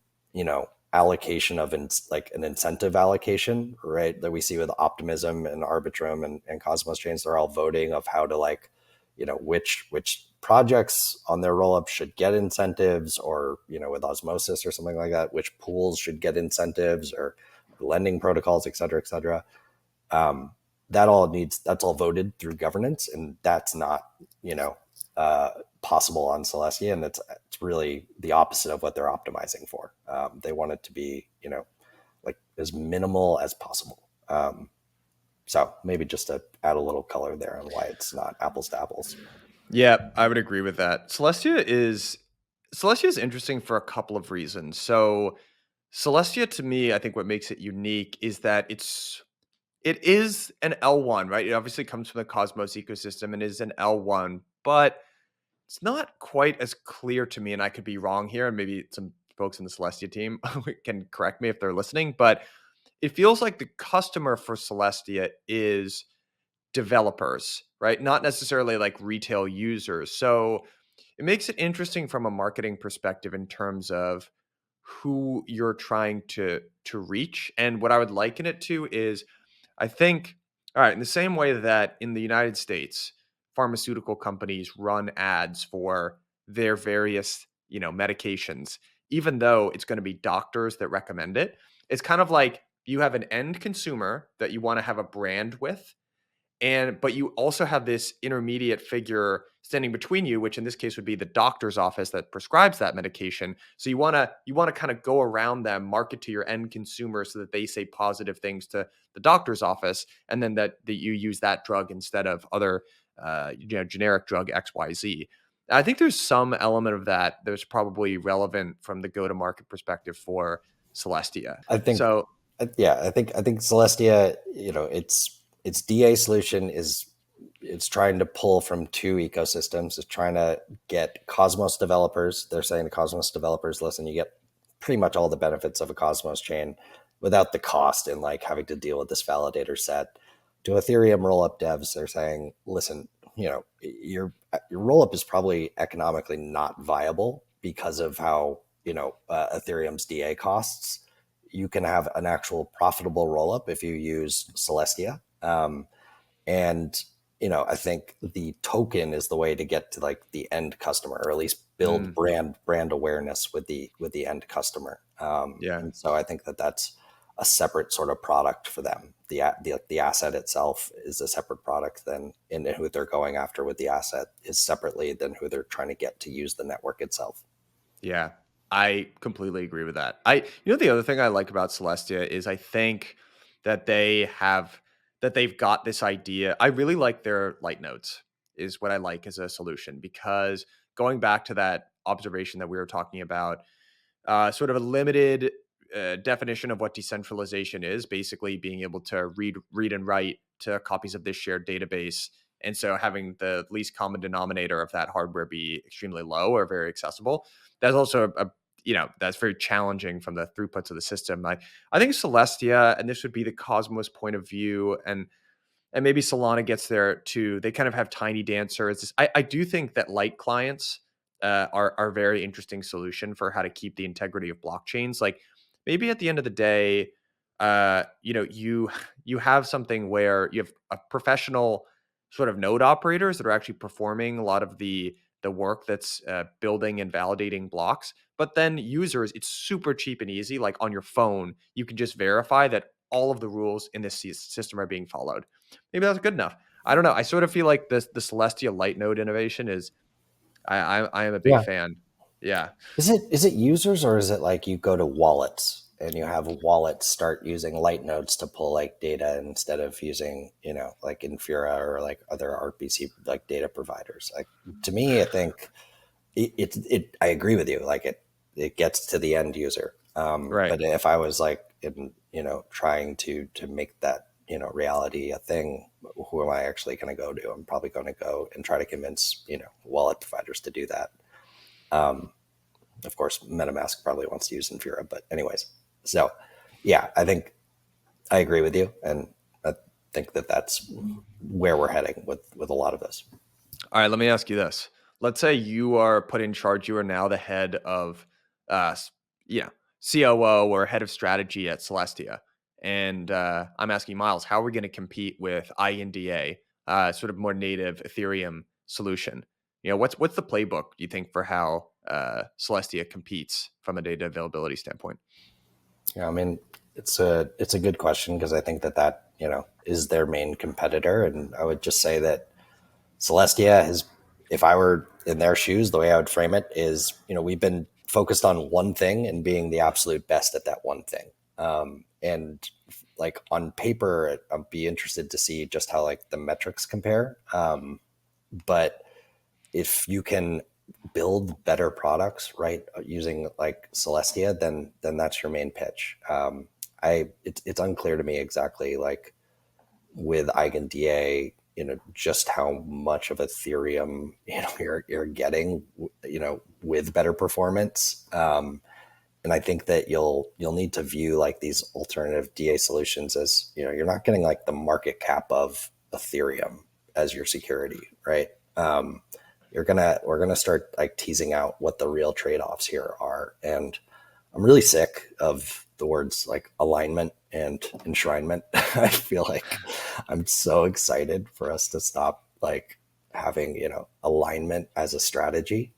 allocation of like an incentive allocation, right? That we see with Optimism and Arbitrum and Cosmos chains. They're all voting of how to like, which projects on their rollup should get incentives, or, with Osmosis or something like that, which pools should get incentives, or lending protocols, et cetera, et cetera. That's all voted through governance, and that's not, possible on Celestia. And it's really the opposite of what they're optimizing for. They want it to be, like as minimal as possible. So maybe just to add a little color there on why it's not apples to apples. Yeah, I would agree with that. Celestia is interesting for a couple of reasons. So Celestia, to me, I think what makes it unique is that it is an L1, right? It obviously comes from the Cosmos ecosystem and is an L1, but it's not quite as clear to me, and I could be wrong here, and maybe some folks in the Celestia team can correct me if they're listening, but it feels like the customer for Celestia is developers, right? Not necessarily like retail users. So it makes it interesting from a marketing perspective in terms of who you're trying to reach. And what I would liken it to is, I think, all right, in the same way that in the United States, pharmaceutical companies run ads for their various, medications, even though it's going to be doctors that recommend it. It's kind of like you have an end consumer that you want to have a brand with, but you also have this intermediate figure standing between you, which in this case would be the doctor's office that prescribes that medication. So you want to kind of go around them, market to your end consumer so that they say positive things to the doctor's office, and then that you use that drug instead of other generic drug XYZ. I think there's some element of that that's probably relevant from the go-to-market perspective for Celestia. I think, So yeah, I think Celestia, its DA solution is it's trying to pull from two ecosystems. It's trying to get Cosmos developers. They're saying to Cosmos developers, listen, you get pretty much all the benefits of a Cosmos chain without the cost and like having to deal with this validator set. To Ethereum rollup devs, they're saying, listen, your rollup is probably economically not viable because of how Ethereum's DA costs. You can have an actual profitable rollup if you use Celestia, and I think the token is the way to get to like the end customer, or at least build brand awareness with the end customer. yeah. And so I think that's a separate sort of product for them. The asset itself is a separate product than in who they're going after with the asset is separately than who they're trying to get to use the network itself. Yeah, I completely agree with that. The other thing I like about Celestia is I think that they've got this idea. I really like their light nodes is what I like as a solution, because going back to that observation that we were talking about, sort of a limited definition of what decentralization is, basically being able to read and write to copies of this shared database. And so having the least common denominator of that hardware be extremely low or very accessible. That's also that's very challenging from the throughputs of the system. I think Celestia, and this would be the Cosmos point of view, and maybe Solana gets there too. They kind of have tiny dancers. I do think that light clients are a very interesting solution for how to keep the integrity of blockchains. Like maybe at the end of the day, you have something where you have a professional sort of node operators that are actually performing a lot of the work that's building and validating blocks. But then users, it's super cheap and easy. Like on your phone, you can just verify that all of the rules in this system are being followed. Maybe that's good enough. I don't know. I sort of feel like the Celestia light node innovation is. I am a big Yeah. fan. Yeah. Is it users, or is it like you go to wallets and you have wallets start using light nodes to pull like data instead of using, like Infura or like other RPC like data providers? Like to me, I think I agree with you. Like it gets to the end user. Right. But if I was like trying to make that, reality a thing, who am I actually going to go to? I'm probably going to go and try to convince, wallet providers to do that. Of course, MetaMask probably wants to use Infura, but anyways. So yeah, I think I agree with you. And I think that's where we're heading with a lot of this. All right, let me ask you this. Let's say you are put in charge. You are now the head of, COO or head of strategy at Celestia. And I'm asking Myles, how are we going to compete with INDA, sort of more native Ethereum solution? What's the playbook, do you think, for how Celestia competes from a data availability standpoint? Yeah, I mean, it's a good question, because I think that is their main competitor. And I would just say that Celestia if I were in their shoes, the way I would frame it is, we've been focused on one thing and being the absolute best at that one thing. And like on paper, I'd be interested to see just how like the metrics compare. But if you can build better products, right, using like Celestia, then that's your main pitch. It's unclear to me exactly, like with EigenDA, just how much of Ethereum, you're getting, with better performance. And I think that you'll need to view like these alternative DA solutions as, you're not getting like the market cap of Ethereum as your security, right? We're gonna start like teasing out what the real trade-offs here are. And I'm really sick of the words like alignment and enshrinement. I feel like I'm so excited for us to stop like having, alignment as a strategy.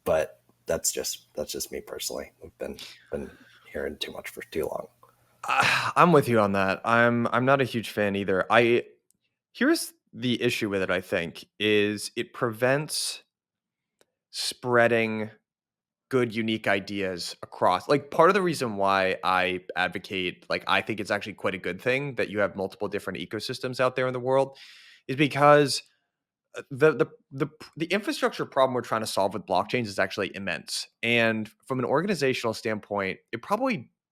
But that's just me personally. We've been hearing too much for too long. I'm with you on that. I'm not a huge fan either. Here's the issue with it, I think, is it prevents spreading good, unique ideas across. Like part of the reason why I advocate, like I think it's actually quite a good thing that you have multiple different ecosystems out there in the world, is because the infrastructure problem we're trying to solve with blockchains is actually immense. And from an organizational standpoint,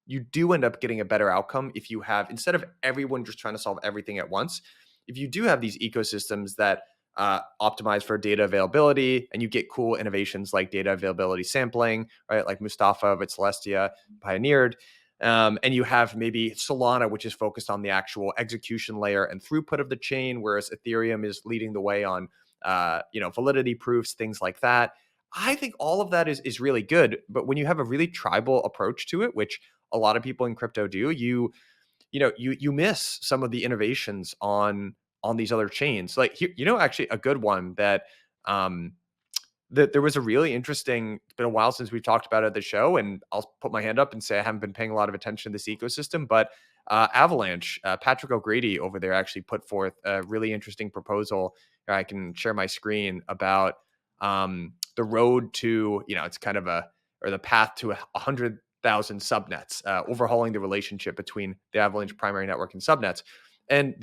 you do end up getting a better outcome if you have, instead of everyone just trying to solve everything at once, if you do have these ecosystems that optimize for data availability, and you get cool innovations like data availability sampling, right? Like Mustafa with Celestia pioneered. And you have maybe Solana, which is focused on the actual execution layer and throughput of the chain, whereas Ethereum is leading the way on, validity proofs, things like that. I think all of that is really good. But when you have a really tribal approach to it, which a lot of people in crypto do, you miss some of the innovations on these other chains. Like, actually a good one that that there was a really interesting, it's been a while since we've talked about it at the show, and I'll put my hand up and say I haven't been paying a lot of attention to this ecosystem, but Avalanche, Patrick O'Grady over there actually put forth a really interesting proposal. I can share my screen about the road to, it's kind of or the path to 100,000 subnets, overhauling the relationship between the Avalanche primary network and subnets. And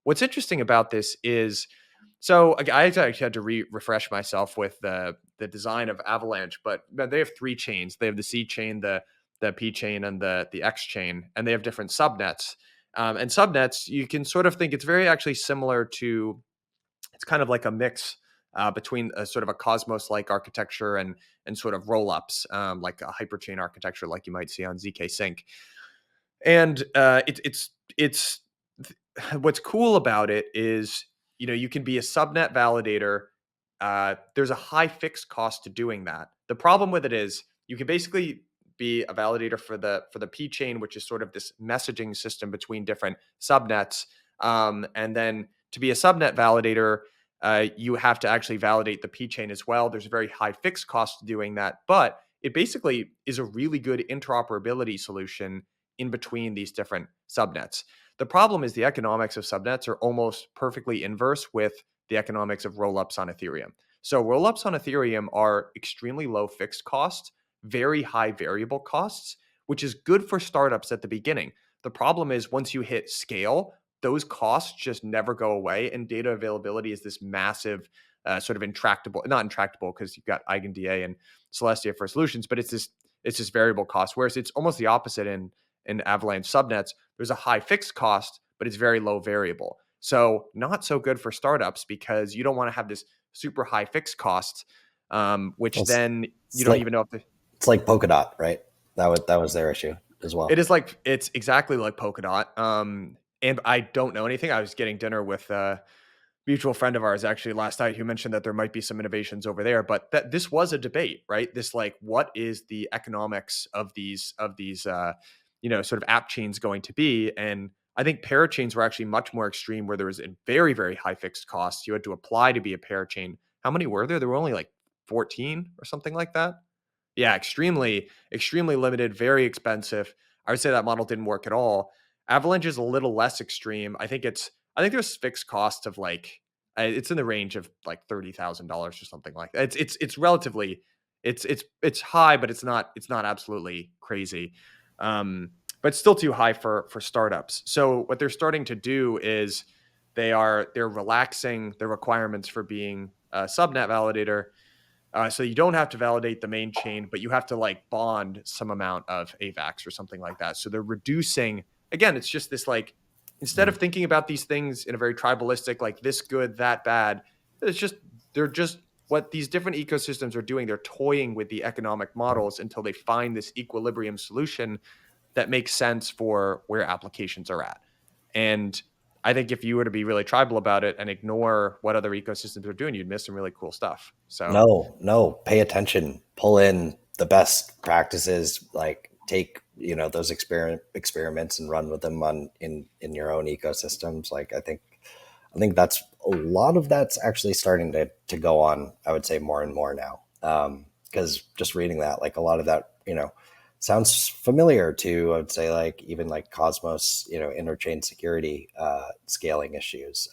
what's interesting about this is, so I actually had to refresh myself with the design of Avalanche, but they have 3 chains. They have the C chain, the P chain, and the X chain, and they have different subnets. And subnets, you can sort of think it's very actually similar to, it's kind of like a mix between a sort of a Cosmos-like architecture and sort of roll-ups, like a hyperchain architecture, like you might see on ZK Sync. And it's what's cool about it is, you can be a subnet validator. There's a high fixed cost to doing that. The problem with it is you can basically be a validator for the P chain, which is sort of this messaging system between different subnets. And then to be a subnet validator, you have to actually validate the P chain as well. There's a very high fixed cost to doing that, but it basically is a really good interoperability solution in between these different subnets. The problem is the economics of subnets are almost perfectly inverse with the economics of rollups on Ethereum. So rollups on Ethereum are extremely low fixed cost, very high variable costs, which is good for startups at the beginning. The problem is once you hit scale, those costs just never go away, and data availability is this massive sort of not intractable because you've got EigenDA and Celestia for solutions, but it's this variable cost, whereas it's almost the opposite in Avalanche subnets. There's a high fixed cost, but it's very low variable. So not so good for startups because you don't want to have this super high fixed cost, which then you don't even know if it's like Polkadot, right? That was their issue as well. It's exactly like Polkadot. And I don't know anything. I was getting dinner with a mutual friend of ours actually last night who mentioned that there might be some innovations over there, but that this was a debate, right? This, like, what is the economics of these sort of app chains going to be? And I think parachains were actually much more extreme, where there was a very, very high fixed cost. You had to apply to be a parachain. How many were there? There were only like 14 or something like that. Yeah, extremely, extremely limited, very expensive. I would say that model didn't work at all. Avalanche is a little less extreme. I think there's fixed cost of like, it's in the range of like $30,000 or something like that. It's relatively, it's high, but it's not absolutely crazy. But still too high for startups. So what they're starting to do is they're relaxing the requirements for being a subnet validator. So you don't have to validate the main chain, but you have to like bond some amount of AVAX or something like that. So they're reducing, again, it's just this, like, instead of thinking about these things in a very tribalistic, like this good, that bad, they're just what these different ecosystems are doing. They're toying with the economic models until they find this equilibrium solution that makes sense for where applications are at. And I think if you were to be really tribal about it and ignore what other ecosystems are doing, you'd miss some really cool stuff. So no, pay attention, pull in the best practices, like take, those experiments and run with them in your own ecosystems. Like, I think that's a lot of that's actually starting to go on, I would say, more and more now. Because just reading that, like, a lot of that, sounds familiar to, I would say, like, even like Cosmos, interchain security scaling issues.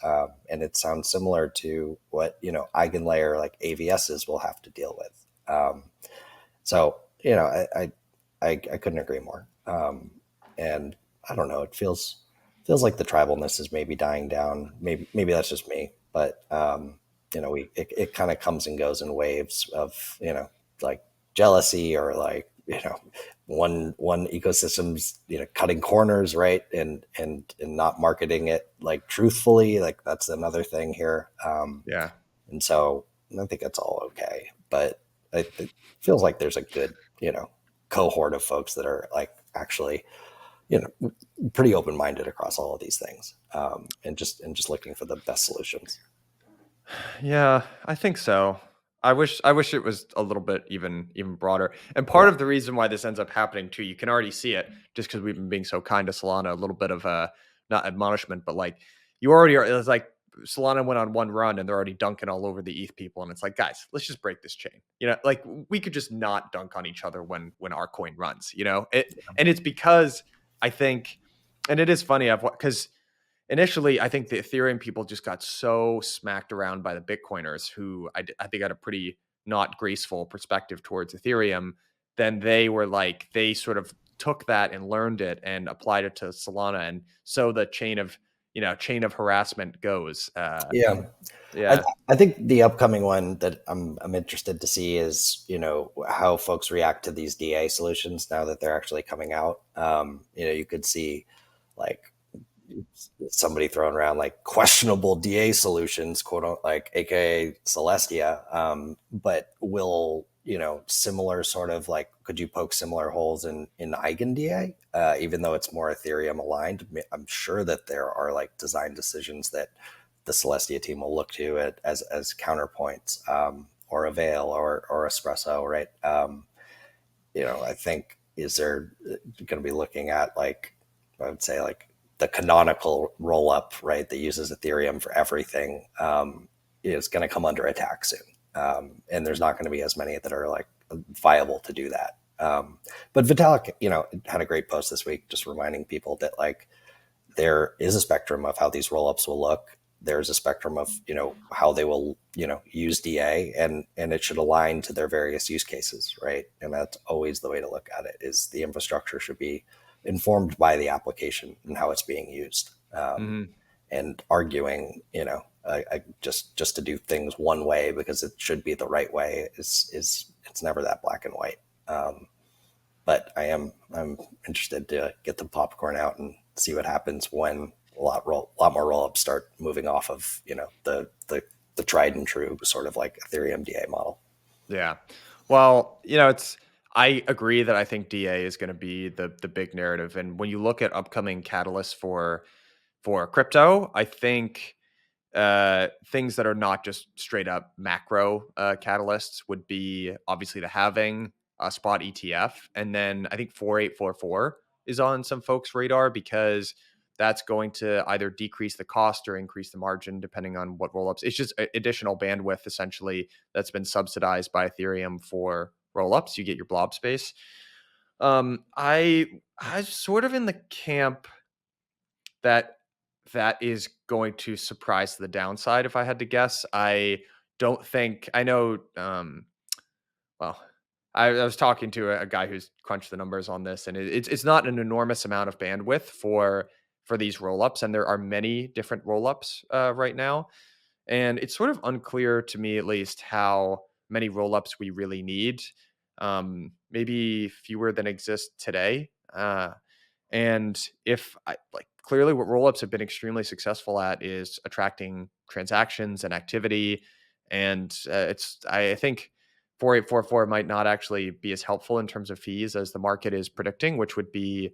And it sounds similar to what, eigenlayer like AVSs will have to deal with. So, I couldn't agree more. And I don't know, it feels like the tribalness is maybe dying down. Maybe that's just me, but it kind of comes and goes in waves of, like jealousy or like, one ecosystem's, cutting corners, right. And not marketing it like truthfully, like that's another thing here. Yeah. And so I think it's all okay, but it feels like there's a good, cohort of folks that are like actually, pretty open-minded across all of these things, and just looking for the best solutions. Yeah, I think so. I wish it was a little bit even broader. And part of the reason why this ends up happening too, you can already see it just because we've been being so kind to Solana, a little bit of not admonishment, but like you already are. It's like Solana went on one run and they're already dunking all over the ETH people, and it's like, guys, let's just break this chain. Like we could just not dunk on each other when our coin runs. And it's because I think, and it is funny, because initially, I think the Ethereum people just got so smacked around by the Bitcoiners who I think had a pretty not graceful perspective towards Ethereum. Then they sort of took that and learned it and applied it to Solana. And so the chain of harassment goes. Yeah. Yeah. I think the upcoming one that I'm interested to see is, how folks react to these DA solutions now that they're actually coming out. You could see like somebody throwing around like questionable DA solutions, quote, like AKA Celestia, but will, similar sort of like, could you poke similar holes in Eigen DA, even though it's more Ethereum aligned? I'm sure that there are like design decisions that the Celestia team will look to as counterpoints, or Avail or Espresso, right? I think is there going to be looking at like, I would say like the canonical roll up, right, that uses Ethereum for everything, is going to come under attack soon. And there's not going to be as many that are like viable to do that. But Vitalik, had a great post this week, just reminding people that like there is a spectrum of how these roll ups will look. There's a spectrum of, how they will, use DA, and it should align to their various use cases, right? And that's always the way to look at it, is the infrastructure should be informed by the application and how it's being used. And arguing, just to do things one way because it should be the right way is it's never that black and white. But I'm interested to get the popcorn out and see what happens when a lot more roll-ups start moving off of, the tried and true sort of like Ethereum DA model. Yeah. Well, I agree that I think DA is going to be the big narrative. And when you look at upcoming catalysts for crypto, I think things that are not just straight up macro catalysts would be obviously the halving, spot ETF. And then I think 4844 is on some folks' radar because that's going to either decrease the cost or increase the margin depending on what rollups. It's just additional bandwidth essentially that's been subsidized by Ethereum for rollups. You get your blob space. I sort of in the camp that is going to surprise to the downside if I had to guess. I don't think I know. Well, I was talking to a guy who's crunched the numbers on this, and it's not an enormous amount of bandwidth for these rollups, and there are many different rollups right now, and it's sort of unclear to me, at least, how many rollups we really need. Maybe fewer than exist today. And if clearly what rollups have been extremely successful at is attracting transactions and activity. And I think 4844 might not actually be as helpful in terms of fees as the market is predicting, which would be,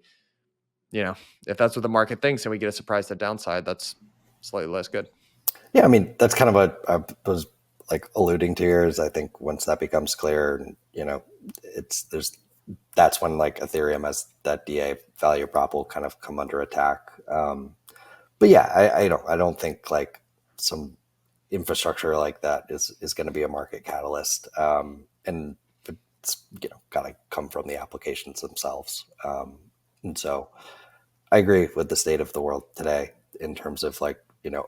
if that's what the market thinks and we get a surprise to the downside, that's slightly less good. Yeah. I mean, that's kind of what I was like alluding to here is I think once that becomes clear, that's when like Ethereum as that DA value prop will kind of come under attack. But yeah, I don't think like some infrastructure like that is going to be a market catalyst. And it's, got to come from the applications themselves. And so I agree with the state of the world today in terms of like,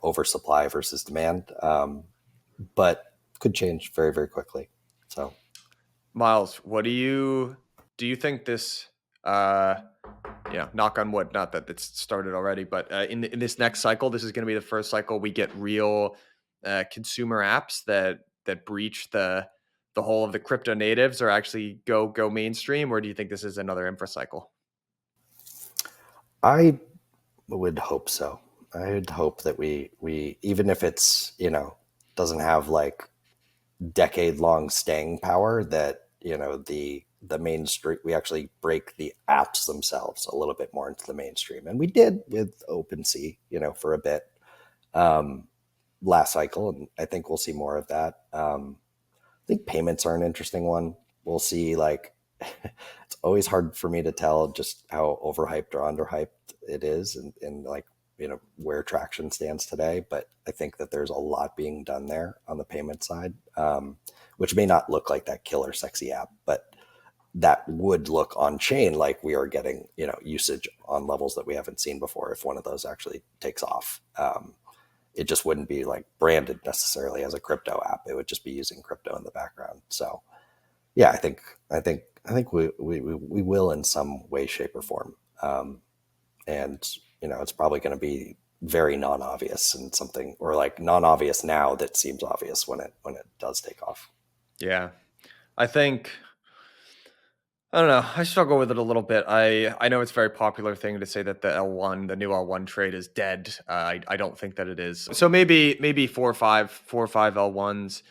oversupply versus demand. But could change very, very quickly. So Myles, what do you think this, knock on wood, not that it's started already, but in this next cycle, this is going to be the first cycle we get real consumer apps that breach the whole of the crypto natives or actually go mainstream, or do you think this is another infra cycle? I would hope so. I would hope that we even if it's, doesn't have like decade long staying power, that, the mainstream, we actually break the apps themselves a little bit more into the mainstream. And we did with OpenSea, for a bit last cycle. And I think we'll see more of that. I think payments are an interesting one. We'll see, like, it's always hard for me to tell just how overhyped or underhyped it is, and like, where traction stands today. But I think that there's a lot being done there on the payment side, which may not look like that killer sexy app, but that would look on chain like we are getting, usage on levels that we haven't seen before if one of those actually takes off. It just wouldn't be like branded necessarily as a crypto app. It would just be using crypto in the background. So yeah, I think we will in some way, shape, or form. And it's probably going to be very non-obvious, and something, or like non-obvious now that seems obvious when it does take off. Yeah, I think, I don't know, I struggle with it a little bit. I know it's a very popular thing to say that the new L1 trade is dead. I don't think that it is. So maybe four or five L1s.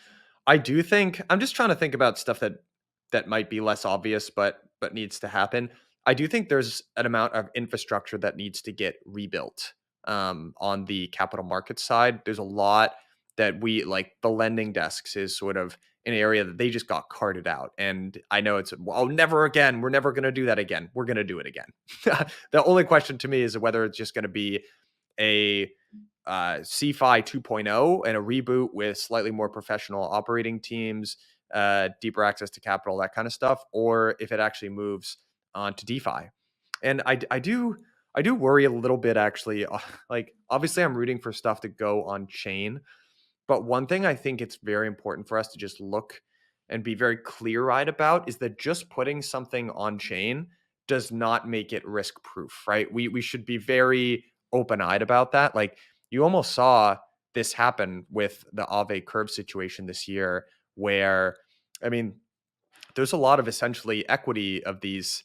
I do think, I'm just trying to think about stuff that might be less obvious, but needs to happen. I do think there's an amount of infrastructure that needs to get rebuilt on the capital markets side. There's a lot that we, like the lending desks is sort of an area that they just got carted out. And I know it's, oh, never again. We're never going to do that again. We're going to do it again. The only question to me is whether it's just going to be a CFI 2.0 and a reboot with slightly more professional operating teams, deeper access to capital, that kind of stuff, or if it actually moves on to DeFi. And I do worry a little bit, actually. Like, obviously I'm rooting for stuff to go on chain, but one thing I think it's very important for us to just look and be very clear-eyed about is that just putting something on chain does not make it risk proof, right? We should be very open-eyed about that. Like, you almost saw this happen with the Aave curve situation this year, where, I mean, there's a lot of essentially equity of these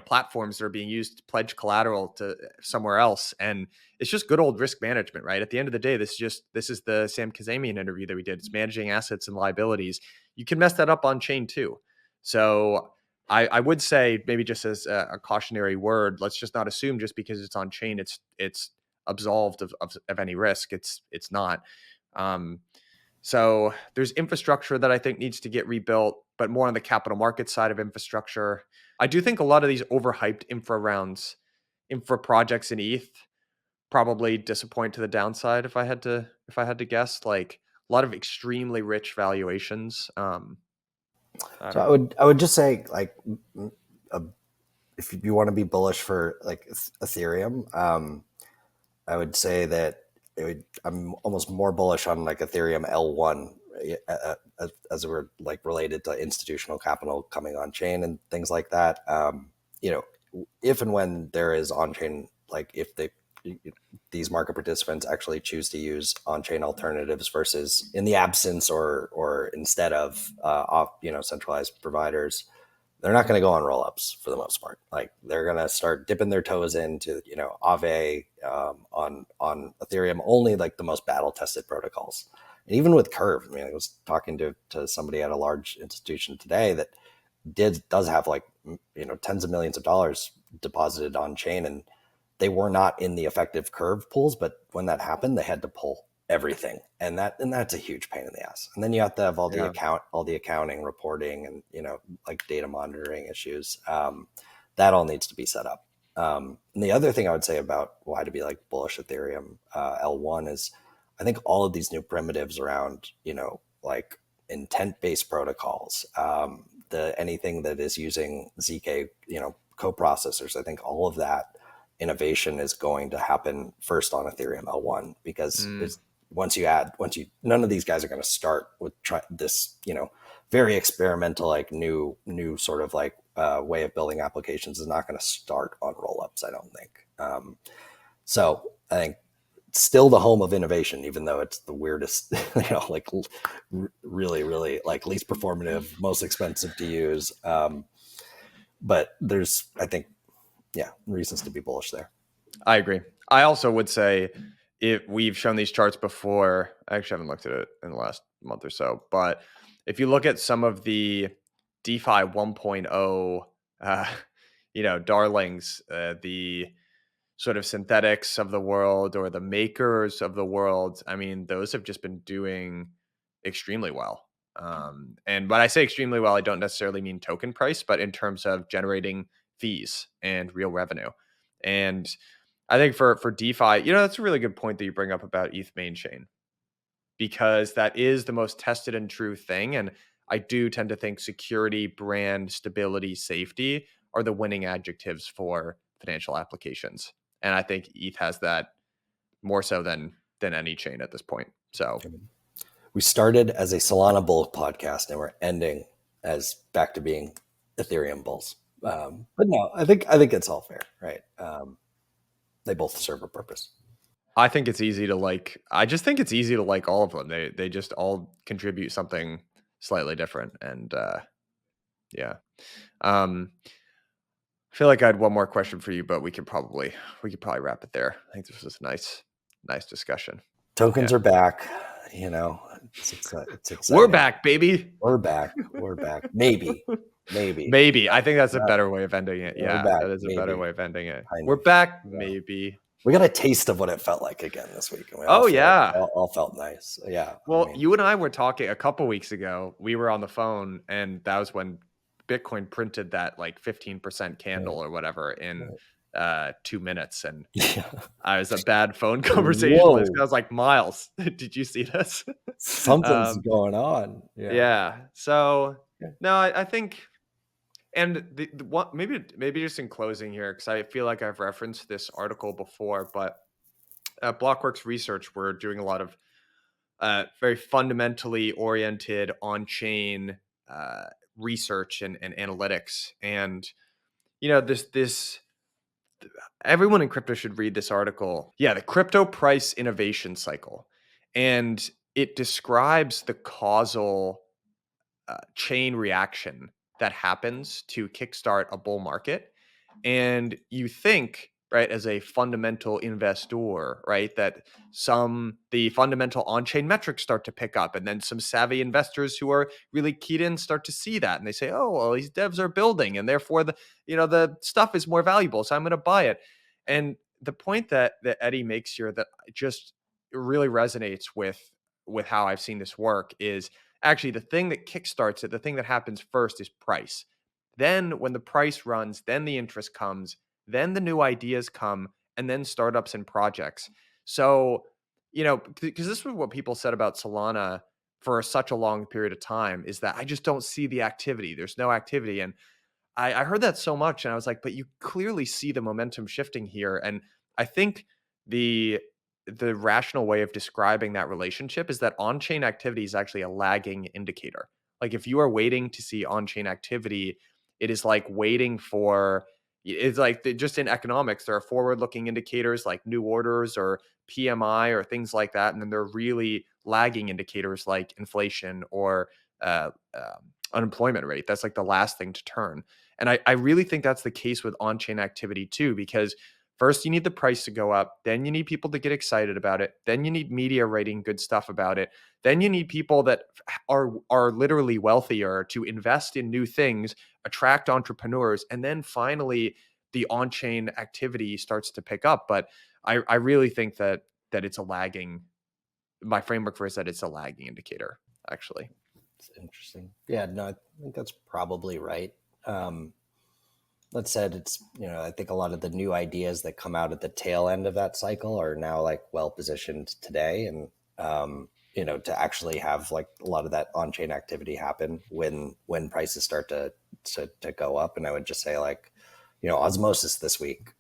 platforms that are being used to pledge collateral to somewhere else, and it's just good old risk management, right? At the end of the day, this is the Sam Kazemian interview that we did. It's managing assets and liabilities. You can mess that up on chain too. So I would say, maybe just as a cautionary word, let's just not assume just because it's on chain it's absolved of any risk. It's not. So there's infrastructure that I think needs to get rebuilt, but more on the capital market side of infrastructure. I do think a lot of these overhyped infra projects in ETH probably disappoint to the downside. If I had to guess, like a lot of extremely rich valuations. So I would just say, like, if you want to be bullish for like Ethereum, I would say that I'm almost more bullish on like Ethereum L1 as we're like related to institutional capital coming on chain and things like that. If and when there is on chain, like if these market participants actually choose to use on chain alternatives versus in the absence or instead of centralized providers, they're not going to go on rollups for the most part. Like, they're going to start dipping their toes into, Aave on Ethereum, only like the most battle tested protocols. And even with Curve, I mean, I was talking to somebody at a large institution today that does have like, tens of millions of dollars deposited on chain, and they were not in the effective Curve pools. But when that happened, they had to pull everything, and that's a huge pain in the ass. And then you have to have all the accounting, reporting, and like data monitoring issues. That all needs to be set up. And the other thing I would say about why to be like bullish Ethereum L1 is, I think all of these new primitives around like intent-based protocols, anything that is using ZK coprocessors, I think all of that innovation is going to happen first on Ethereum L1, because none of these guys are going to start with this, very experimental, like new sort of like way of building applications is not going to start on rollups, I don't think. So I think still the home of innovation, even though it's the weirdest, like really, really like least performative, most expensive to use. But there's, I think, reasons to be bullish there. I agree. I also would say we've shown these charts before. I actually haven't looked at it in the last month or so, but if you look at some of the DeFi 1.0, darlings, the sort of synthetics of the world or the makers of the world, I mean, those have just been doing extremely well. And when I say extremely well, I don't necessarily mean token price, but in terms of generating fees and real revenue. And I think for DeFi, that's a really good point that you bring up about ETH main chain, because that is the most tested and true thing. And I do tend to think security, brand, stability, safety are the winning adjectives for financial applications. And I think ETH has that more so than any chain at this point. So we started as a Solana bull podcast and we're ending as back to being Ethereum bulls. But no, I think it's all fair, right? They both serve a purpose. I think it's easy to like. I just think it's easy to like all of them. They just all contribute something slightly different, and yeah. I feel like I had one more question for you, but we could probably wrap it there. I think this was a nice discussion. Tokens are back. It's exciting. We're back, baby. We're back. Maybe. I think that's a better way of ending it. Yeah, that is a better way of ending it. We're back, maybe. We got a taste of what it felt like again this week. All felt nice. Yeah. Well, you and I were talking a couple weeks ago. We were on the phone, and that was when Bitcoin printed that like 15% candle or whatever in 2 minutes, and I was a bad phone conversationalist. I was like, Myles, did you see this? Something's going on. Yeah. So no, I think, and the one maybe just in closing here, because I feel like I've referenced this article before, but at Blockworks Research, we're doing a lot of very fundamentally oriented on-chain research and analytics, and this everyone in crypto should read this article. The crypto price innovation cycle, and it describes the causal chain reaction that happens to kickstart a bull market. And you think, right, as a fundamental investor, right, that the fundamental on-chain metrics start to pick up, and then some savvy investors who are really keyed in start to see that, and they say, oh, well, these devs are building, and therefore the stuff is more valuable, so I'm going to buy it. And the point that Eddie makes here that just really resonates with how I've seen this work is actually the thing that kickstarts it, the thing that happens first is price. Then when the price runs, then the interest comes, then the new ideas come, and then startups and projects. So, because this was what people said about Solana for such a long period of time, is that I just don't see the activity. There's no activity. And I heard that so much, and I was like, but you clearly see the momentum shifting here. And I think the rational way of describing that relationship is that on-chain activity is actually a lagging indicator. Like if you are waiting to see on-chain activity, it is like waiting for, it's like just in economics, there are forward-looking indicators like new orders or PMI or things like that. And then there are really lagging indicators like inflation or unemployment rate. That's like the last thing to turn. And I really think that's the case with on-chain activity too, because first, you need the price to go up. Then you need people to get excited about it. Then you need media writing good stuff about it. Then you need people that are literally wealthier to invest in new things, attract entrepreneurs, and then finally the on-chain activity starts to pick up. But I really think that it's a lagging. My framework for it is that it's a lagging indicator, actually. It's interesting. Yeah, no, I think that's probably right. That said, it's, I think a lot of the new ideas that come out at the tail end of that cycle are now like well positioned today. And, to actually have like a lot of that on-chain activity happen when prices start to go up. And I would just say like, Osmosis this week,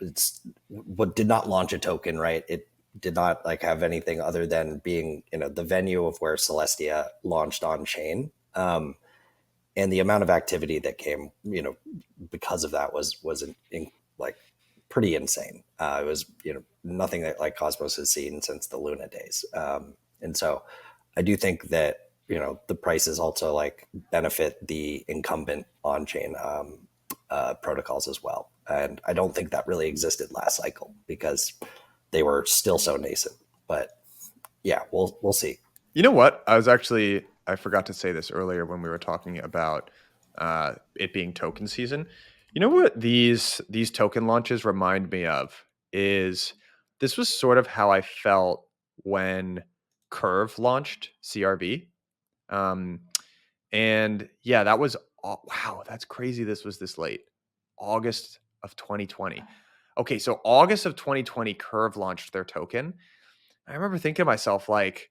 it's what did not launch a token, right? It did not like have anything other than being, the venue of where Celestia launched on chain. And the amount of activity that came, because of that was like pretty insane. It was, nothing that like Cosmos has seen since the Luna days. And so I do think that, the prices also like benefit the incumbent on-chain protocols as well. And I don't think that really existed last cycle because they were still so nascent. But yeah, we'll see. You know what? I forgot to say this earlier when we were talking about it being token season. You know what these token launches remind me of is this was sort of how I felt when Curve launched CRV. And yeah, that was, wow, that's crazy. This was this late. August of 2020. Okay, so August of 2020, Curve launched their token. I remember thinking to myself, like,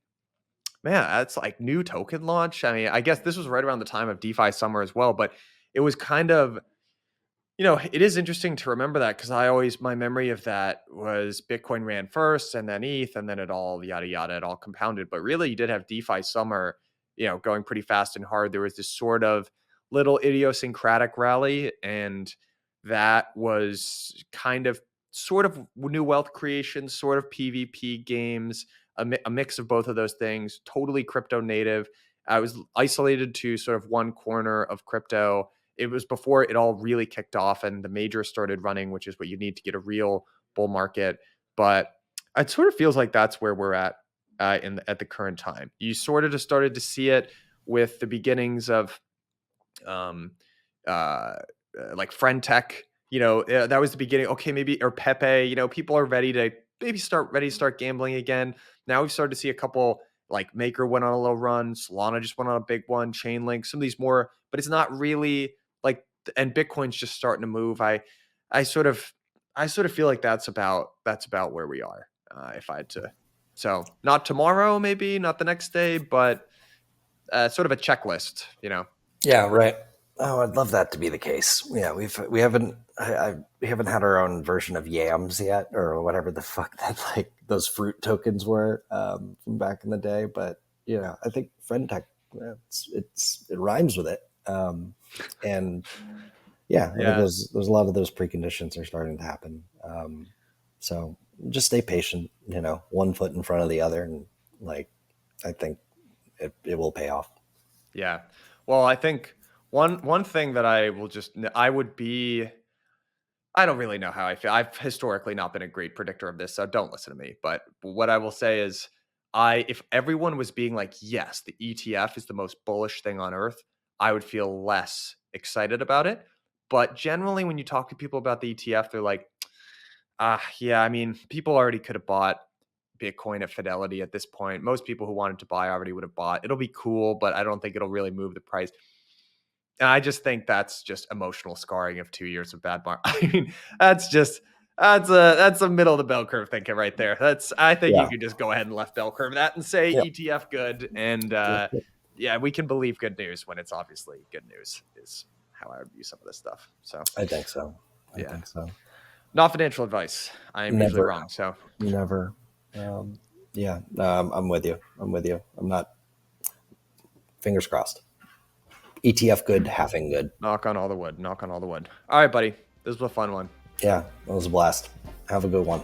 man, that's like new token launch. I mean, I guess this was right around the time of DeFi summer as well, but it was kind of, it is interesting to remember that because my memory of that was Bitcoin ran first and then ETH and then it all yada yada, it all compounded. But really, you did have DeFi summer, going pretty fast and hard. There was this sort of little idiosyncratic rally, and that was kind of sort of new wealth creation, sort of PvP games, a mix of both of those things, totally crypto native. I was isolated to sort of one corner of crypto. It was before it all really kicked off and the majors started running, which is what you need to get a real bull market. But it sort of feels like that's where we're at at the current time. You sort of just started to see it with the beginnings of like Friend Tech. That was the beginning. Okay, maybe, or Pepe. People are ready to start gambling again. Now we've started to see a couple, like Maker went on a little run, Solana just went on a big one, Chainlink, some of these more, but it's not really like, and Bitcoin's just starting to move. I sort of feel like that's about where we are. If I had to, so not tomorrow, maybe not the next day, but sort of a checklist, Yeah, right. Oh, I'd love that to be the case. Yeah, we haven't had our own version of yams yet, or whatever the fuck that like those fruit tokens were from back in the day. But I think Friend Tech, it rhymes with it, and yeah, I think there's a lot of those preconditions are starting to happen. So just stay patient, one foot in front of the other, and like I think it will pay off. Yeah. Well, I think one thing that I don't really know how I feel. I've historically not been a great predictor of this, so don't listen to me. But what I will say is if everyone was being like, yes, the ETF is the most bullish thing on earth, I would feel less excited about it. But generally, when you talk to people about the ETF, they're like, yeah, I mean, people already could have bought Bitcoin at Fidelity at this point. Most people who wanted to buy already would have bought. It'll be cool, but I don't think it'll really move the price. And I just think that's just emotional scarring of 2 years of bad market. I mean, that's a middle of the bell curve thinking right there. I think you could just go ahead and left bell curve that and say ETF good. And yeah, we can believe good news when it's obviously good news is how I view some of this stuff. So I think so. I think so. Not financial advice. I'm usually wrong. So never. I'm with you. I'm not. Fingers crossed. ETF good, halving good. Knock on all the wood. All right, buddy. This was a fun one. Yeah, it was a blast. Have a good one.